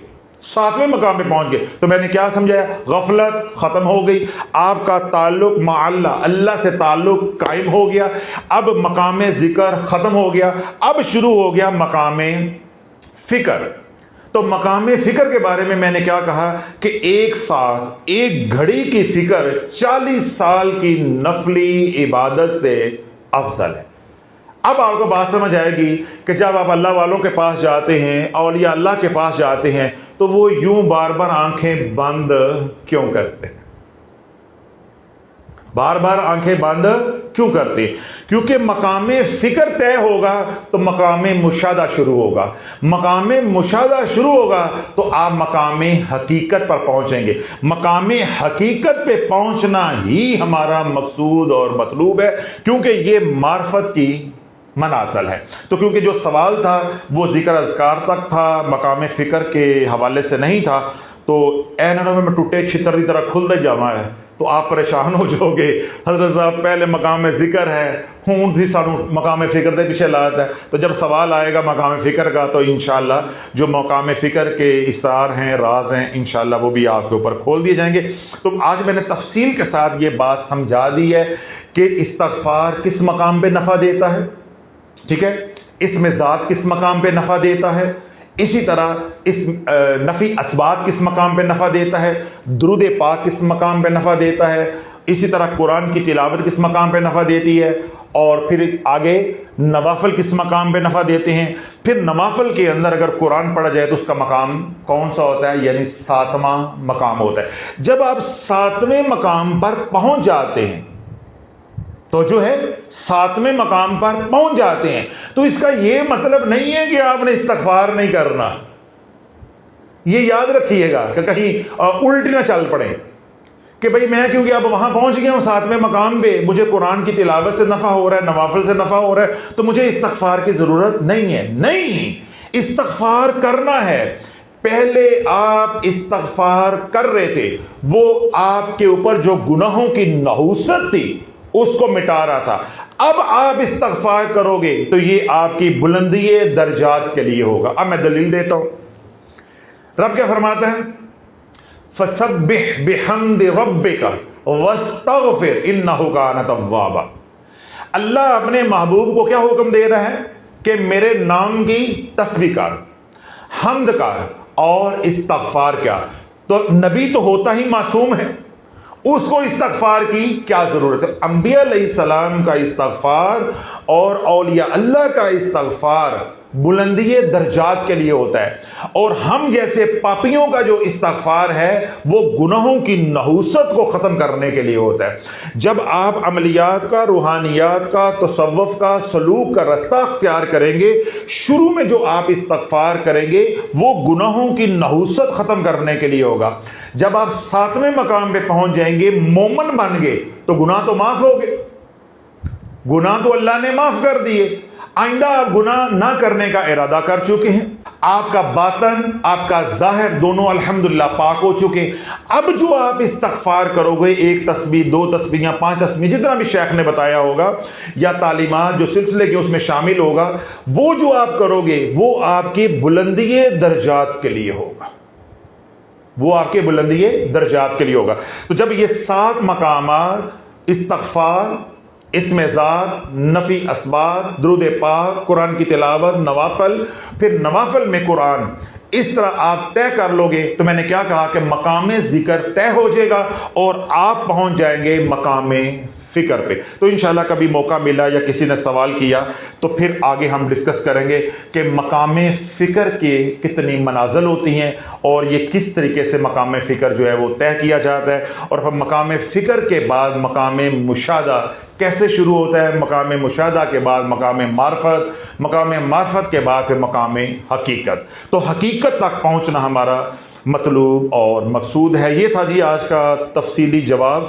S4: 7ویں مقام پہ پہنچ گئے، تو میں نے کیا سمجھایا؟ غفلت ختم ہو گئی، آپ کا تعلق مع اللہ سے تعلق قائم ہو گیا. اب مقام ذکر ختم ہو گیا، اب شروع ہو گیا مقام فکر. تو مقام فکر کے بارے میں میں نے کیا کہا کہ ایک ساتھ ایک گھڑی کی فکر 40 سال کی نفلی عبادت سے افضل ہے. اب آپ کو بات سمجھ آئے گی کہ جب آپ اللہ والوں کے پاس جاتے ہیں، اولیاء اللہ کے پاس جاتے ہیں، تو وہ یوں بار بار آنکھیں بند کیوں کرتے ہیں؟ بار بار آنکھیں بند کیوں کرتے ہیں؟ کیونکہ مقام فکر طے ہوگا تو مقام مشاہدہ شروع ہوگا. مقام مشاہدہ شروع ہوگا تو آپ مقام حقیقت پر پہنچیں گے. مقام حقیقت پہ پہنچنا ہی ہمارا مقصود اور مطلوب ہے، کیونکہ یہ معرفت کی منازل ہے. تو کیونکہ جو سوال تھا وہ ذکر اذکار تک تھا، مقام فکر کے حوالے سے نہیں تھا، تو میں ٹوٹے چھتر کی طرح کھل دے جانا ہے تو آپ پریشان ہو جاؤ گے. حضرت صاحب پہلے مقام ذکر ہے، ہوں بھی سانو مقام فکر دے پیچھے لاتا ہے. تو جب سوال آئے گا مقام فکر کا تو انشاءاللہ جو مقام فکر کے اسرار ہیں، راز ہیں، انشاءاللہ وہ بھی آپ کے اوپر کھول دیے جائیں گے. تو آج میں نے تفصیل کے ساتھ یہ بات سمجھا دی ہے کہ استغفار کس مقام پہ نفع دیتا ہے، ٹھیک ہے، اسم ذات کس مقام پہ نفع دیتا ہے، اسی طرح اس نفی اسبات کس مقام پہ نفع دیتا ہے، درود پاک کس مقام پہ نفع دیتا ہے، اسی طرح قرآن کی تلاوت کس مقام پہ نفع دیتی ہے، اور پھر آگے نوافل کس مقام پہ نفع دیتے ہیں. پھر نوافل کے اندر اگر قرآن پڑھا جائے تو اس کا مقام کون سا ہوتا ہے؟ یعنی 7واں مقام ہوتا ہے. جب آپ 7ویں مقام پر پہنچ جاتے ہیں تو جو ہے 7ویں مقام پر پہنچ جاتے ہیں تو اس کا یہ مطلب نہیں ہے کہ آپ نے استغفار نہیں کرنا. یہ یاد رکھیے گا کہ کہیں الٹی نہ چل پڑے کہ بھئی میں کیونکہ اب وہاں پہنچ گیا ہوں 7ویں مقام پہ، مجھے قرآن کی تلاوت سے نفع ہو رہا ہے، نوافل سے نفع ہو رہا ہے، تو مجھے استغفار کی ضرورت نہیں ہے. نہیں، استغفار کرنا ہے. پہلے آپ استغفار کر رہے تھے، وہ آپ کے اوپر جو گناہوں کی نحوست تھی اس کو مٹا رہا تھا. اب آپ استغفار کرو گے تو یہ آپ کی بلندی درجات کے لیے ہوگا. اب میں دلیل دیتا ہوں. رب کیا فرماتا ہے؟ فسبح بحمد ربک واستغفر انہ کان توابا. اللہ اپنے محبوب کو کیا حکم دے رہا ہے کہ میرے نام کی تسبیح کر، حمد کر اور استغفار کیا. تو نبی تو ہوتا ہی معصوم ہے، اس کو استغفار کی کیا ضرورت ہے؟ انبیاء علیہ السلام کا استغفار اور اولیاء اللہ کا استغفار بلندی درجات کے لیے ہوتا ہے، اور ہم جیسے پاپیوں کا جو استغفار ہے وہ گناہوں کی نحوست کو ختم کرنے کے لیے ہوتا ہے. جب آپ عملیات کا، روحانیات کا، تصوف کا، سلوک کا رستہ اختیار کریں گے، شروع میں جو آپ استغفار کریں گے وہ گناہوں کی نحوست ختم کرنے کے لیے ہوگا. جب آپ 7ویں مقام پہ پہنچ جائیں گے، مومن بن گئے، تو گناہ تو معاف ہو گئے، گناہ تو اللہ نے معاف کر دیے. آئندہ آپ گناہ نہ کرنے کا ارادہ کر چکے ہیں، آپ کا باطن، آپ کا ظاہر دونوں الحمدللہ پاک ہو چکے. اب جو آپ استغفار کرو گے، 1 تسبیح، 2 تسبیح، 5 تسبیح، جتنا بھی شیخ نے بتایا ہوگا یا تعلیمات جو سلسلے کے اس میں شامل ہوگا، وہ جو آپ کرو گے وہ آپ کی بلندی درجات کے لیے ہوگا، وہ آپ کے بلندی درجات کے لیے ہوگا. تو جب یہ 7 مقامات، استغفار، اسم ذات، نفی اسباب، درود پاک، قرآن کی تلاوت، نوافل، پھر نوافل میں قرآن، اس طرح آپ طے کر لو گے تو میں نے کیا کہا کہ مقام ذکر طے ہو جائے گا اور آپ پہنچ جائیں گے مقام فکر پہ. تو انشاءاللہ کبھی موقع ملا یا کسی نے سوال کیا تو پھر آگے ہم ڈسکس کریں گے کہ مقام فکر کے کتنی منازل ہوتی ہیں اور یہ کس طریقے سے مقام فکر جو ہے وہ طے کیا جاتا ہے، اور پھر مقام فکر کے بعد مقام مشاہدہ کیسے شروع ہوتا ہے، مقام مشاہدہ کے بعد مقام معرفت، مقام معرفت کے بعد پھر مقام حقیقت. تو حقیقت تک پہنچنا ہمارا مطلوب اور مقصود ہے. یہ تھا جی آج کا تفصیلی جواب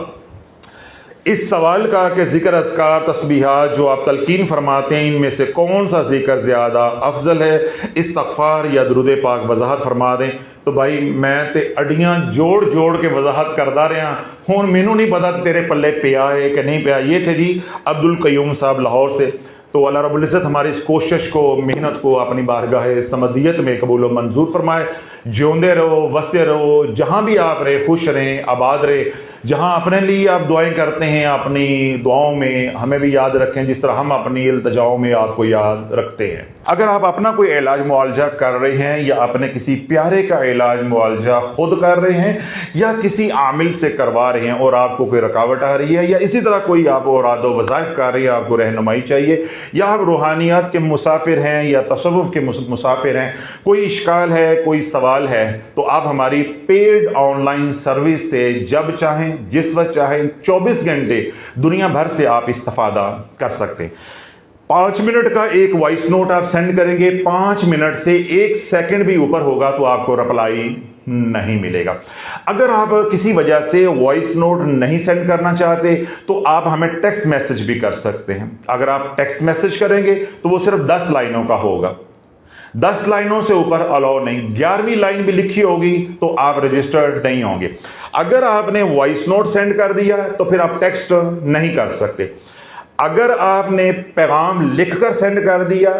S4: اس سوال کا کہ ذکر، اذکار، تسبیحات جو آپ تلقین فرماتے ہیں ان میں سے کون سا ذکر زیادہ افضل ہے، استغفار یا درود پاک؟ وضاحت فرما دیں. تو بھائی میں تے اڈیاں جوڑ کے وضاحت کردا رہا ہوں، مینوں نہیں پتا تیرے پلے پیا ہے کہ نہیں پیا. یہ تھے جی عبد القیوم صاحب لاہور سے. تو اللہ رب العزت ہماری اس کوشش کو، محنت کو اپنی بارگاہ سمدیت میں قبول و منظور فرمائے. جیوندے رہو، وستے رہو، جہاں بھی آپ رہے خوش رہیں، آباد رہے. جہاں اپنے لیے آپ دعائیں کرتے ہیں اپنی دعاؤں میں ہمیں بھی یاد رکھیں جس طرح ہم اپنی التجاؤں میں آپ کو یاد رکھتے ہیں. اگر آپ اپنا کوئی علاج معالجہ کر رہے ہیں یا اپنے کسی پیارے کا علاج معالجہ خود کر رہے ہیں یا کسی عامل سے کروا رہے ہیں اور آپ کو کوئی رکاوٹ آ رہی ہے یا اسی طرح کوئی آپ اوراد و وظائف کر رہی ہے، آپ کو رہنمائی چاہیے، یا آپ روحانیات کے مسافر ہیں یا تصوف کے مسافر ہیں، کوئی اشکال ہے، کوئی سوال ہے، تو آپ ہماری پیڈ آن لائن سروس سے جب چاہیں، جس وقت چاہیں، 24 گھنٹے دنیا بھر سے آپ استفادہ کر سکتے ہیں. 5 منٹ کا ایک وائس نوٹ آپ سینڈ کریں گے، 5 منٹ سے 1 سیکنڈ بھی اوپر ہوگا تو آپ کو رپلائی نہیں ملے گا. اگر آپ کسی وجہ سے وائس نوٹ نہیں سینڈ کرنا چاہتے تو آپ ہمیں ٹیکسٹ میسج بھی کر سکتے ہیں. اگر آپ ٹیکسٹ میسج کریں گے تو وہ صرف 10 لائنوں کا ہوگا، 10 لائنوں سے اوپر الاؤ نہیں. 11ویں لائن بھی لکھی ہوگی تو آپ رجسٹرڈ نہیں ہوں گے. اگر آپ نے وائس نوٹ سینڈ کر دیا تو پھر آپ ٹیکسٹ نہیں کر سکتے. اگر آپ نے پیغام لکھ کر سینڈ کر دیا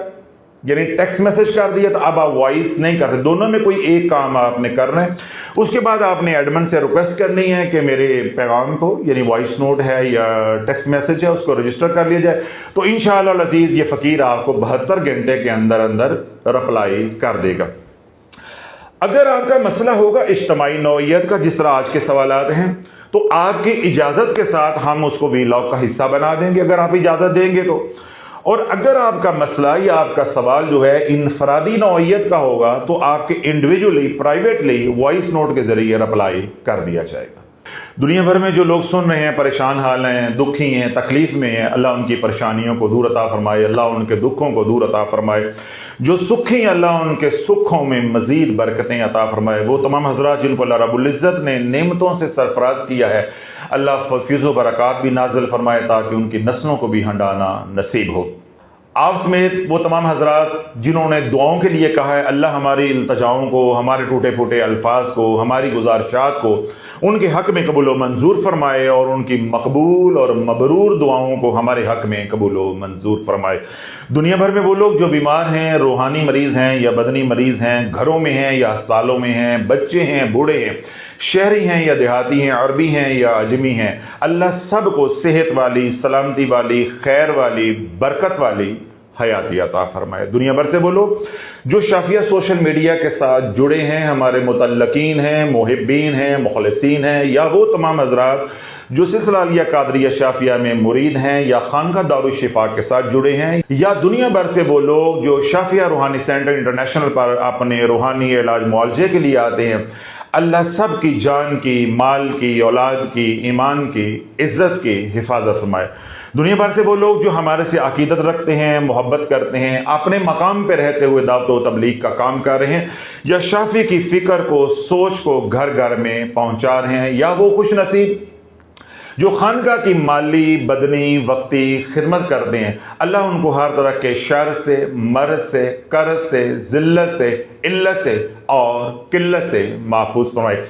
S4: یعنی ٹیکسٹ میسج کر دیا تو اب آپ وائس نہیں کرتے. دونوں میں کوئی ایک کام آپ نے کرنا ہے. اس کے بعد آپ نے ایڈمن سے ریکویسٹ کرنی ہے کہ میرے پیغام کو یعنی وائس نوٹ ہے یا ٹیکسٹ میسج ہے اس کو رجسٹر کر لیا جائے. تو انشاءاللہ العزیز یہ فقیر آپ کو 72 گھنٹے کے اندر رپلائی کر دے گا. اگر آپ کا مسئلہ ہوگا اجتماعی نوعیت کا جس طرح آج کے سوالات ہیں تو آپ کی اجازت کے ساتھ ہم اس کو ویلاگ کا حصہ بنا دیں گے اگر آپ اجازت دیں گے تو. اور اگر آپ کا مسئلہ یا آپ کا سوال جو ہے انفرادی نوعیت کا ہوگا تو آپ کے انڈیویجولی پرائیویٹلی وائس نوٹ کے ذریعے رپلائی کر دیا جائے گا. دنیا بھر میں جو لوگ سن رہے ہیں پریشان حال ہیں، دکھی ہیں، تکلیف میں ہیں، اللہ ان کی پریشانیوں کو دور عطا فرمائے، اللہ ان کے دکھوں کو دور عطا فرمائے. جو سکھی اللہ ان کے سکھوں میں مزید برکتیں عطا فرمائے. وہ تمام حضرات جن کو اللہ رب العزت نے نعمتوں سے سرفراز کیا ہے اللہ فیض و برکات بھی نازل فرمائے تاکہ ان کی نسلوں کو بھی ہنڈانا نصیب ہو. آپ سمیت وہ تمام حضرات جنہوں نے دعاؤں کے لیے کہا ہے اللہ ہماری التجاؤں کو، ہمارے ٹوٹے پھوٹے الفاظ کو، ہماری گزارشات کو ان کے حق میں قبول و منظور فرمائے اور ان کی مقبول اور مبرور دعاؤں کو ہمارے حق میں قبول و منظور فرمائے۔ دنیا بھر میں وہ لوگ جو بیمار ہیں، روحانی مریض ہیں یا بدنی مریض ہیں، گھروں میں ہیں یا اسپتالوں میں ہیں، بچے ہیں، بوڑھے ہیں، شہری ہیں یا دیہاتی ہیں، عربی ہیں یا اجمی ہیں، اللہ سب کو صحت والی، سلامتی والی، خیر والی، برکت والی حیاتی عطا فرمائے۔ دنیا بھر سے وہ لوگ جو شافیہ سوشل میڈیا کے ساتھ جڑے ہیں، ہمارے متعلقین ہیں، محبین ہیں، مخلصین ہیں، یا وہ تمام حضرات جو سلسلہ علیہ قادریہ شافیہ میں مرید ہیں یا خانقاہ دارالشفا کے ساتھ جڑے ہیں، یا دنیا بھر سے وہ لوگ جو شافیہ روحانی سینٹر انٹرنیشنل پر اپنے روحانی علاج معالجے کے لیے آتے ہیں، اللہ سب کی جان کی، مال کی، اولاد کی، ایمان کی، عزت کی حفاظت فرمائے۔ دنیا بھر سے وہ لوگ جو ہمارے سے عقیدت رکھتے ہیں، محبت کرتے ہیں، اپنے مقام پہ رہتے ہوئے دعوت و تبلیغ کا کام کر رہے ہیں، یا شافی کی فکر کو، سوچ کو گھر گھر میں پہنچا رہے ہیں، یا وہ خوش نصیب جو خانقاہ کی مالی، بدنی، وقتی خدمت کرتے ہیں، اللہ ان کو ہر طرح کے شر سے، مرض سے، قرض سے، ذلت سے، علت سے اور قلت سے محفوظ فرمائے۔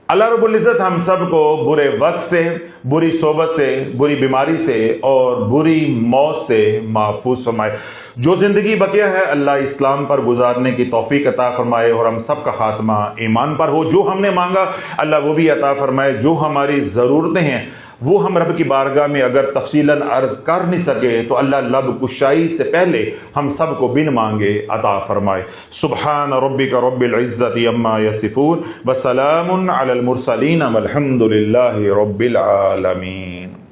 S4: اللہ رب العزت ہم سب کو برے وقت سے، بری صحبت سے، بری بیماری سے اور بری موت سے محفوظ فرمائے۔ جو زندگی بقیہ ہے اللہ اسلام پر گزارنے کی توفیق عطا فرمائے اور ہم سب کا خاتمہ ایمان پر ہو۔ جو ہم نے مانگا اللہ وہ بھی عطا فرمائے۔ جو ہماری ضرورتیں ہیں وہ ہم رب کی بارگاہ میں اگر تفصیلاً عرض کر نہیں سکے تو اللہ لب کشائی سے پہلے ہم سب کو بن مانگے عطا فرمائے۔ سبحان ربک رب العزت عما یصفون وسلام علی المرسلین والحمد للہ رب العالمین۔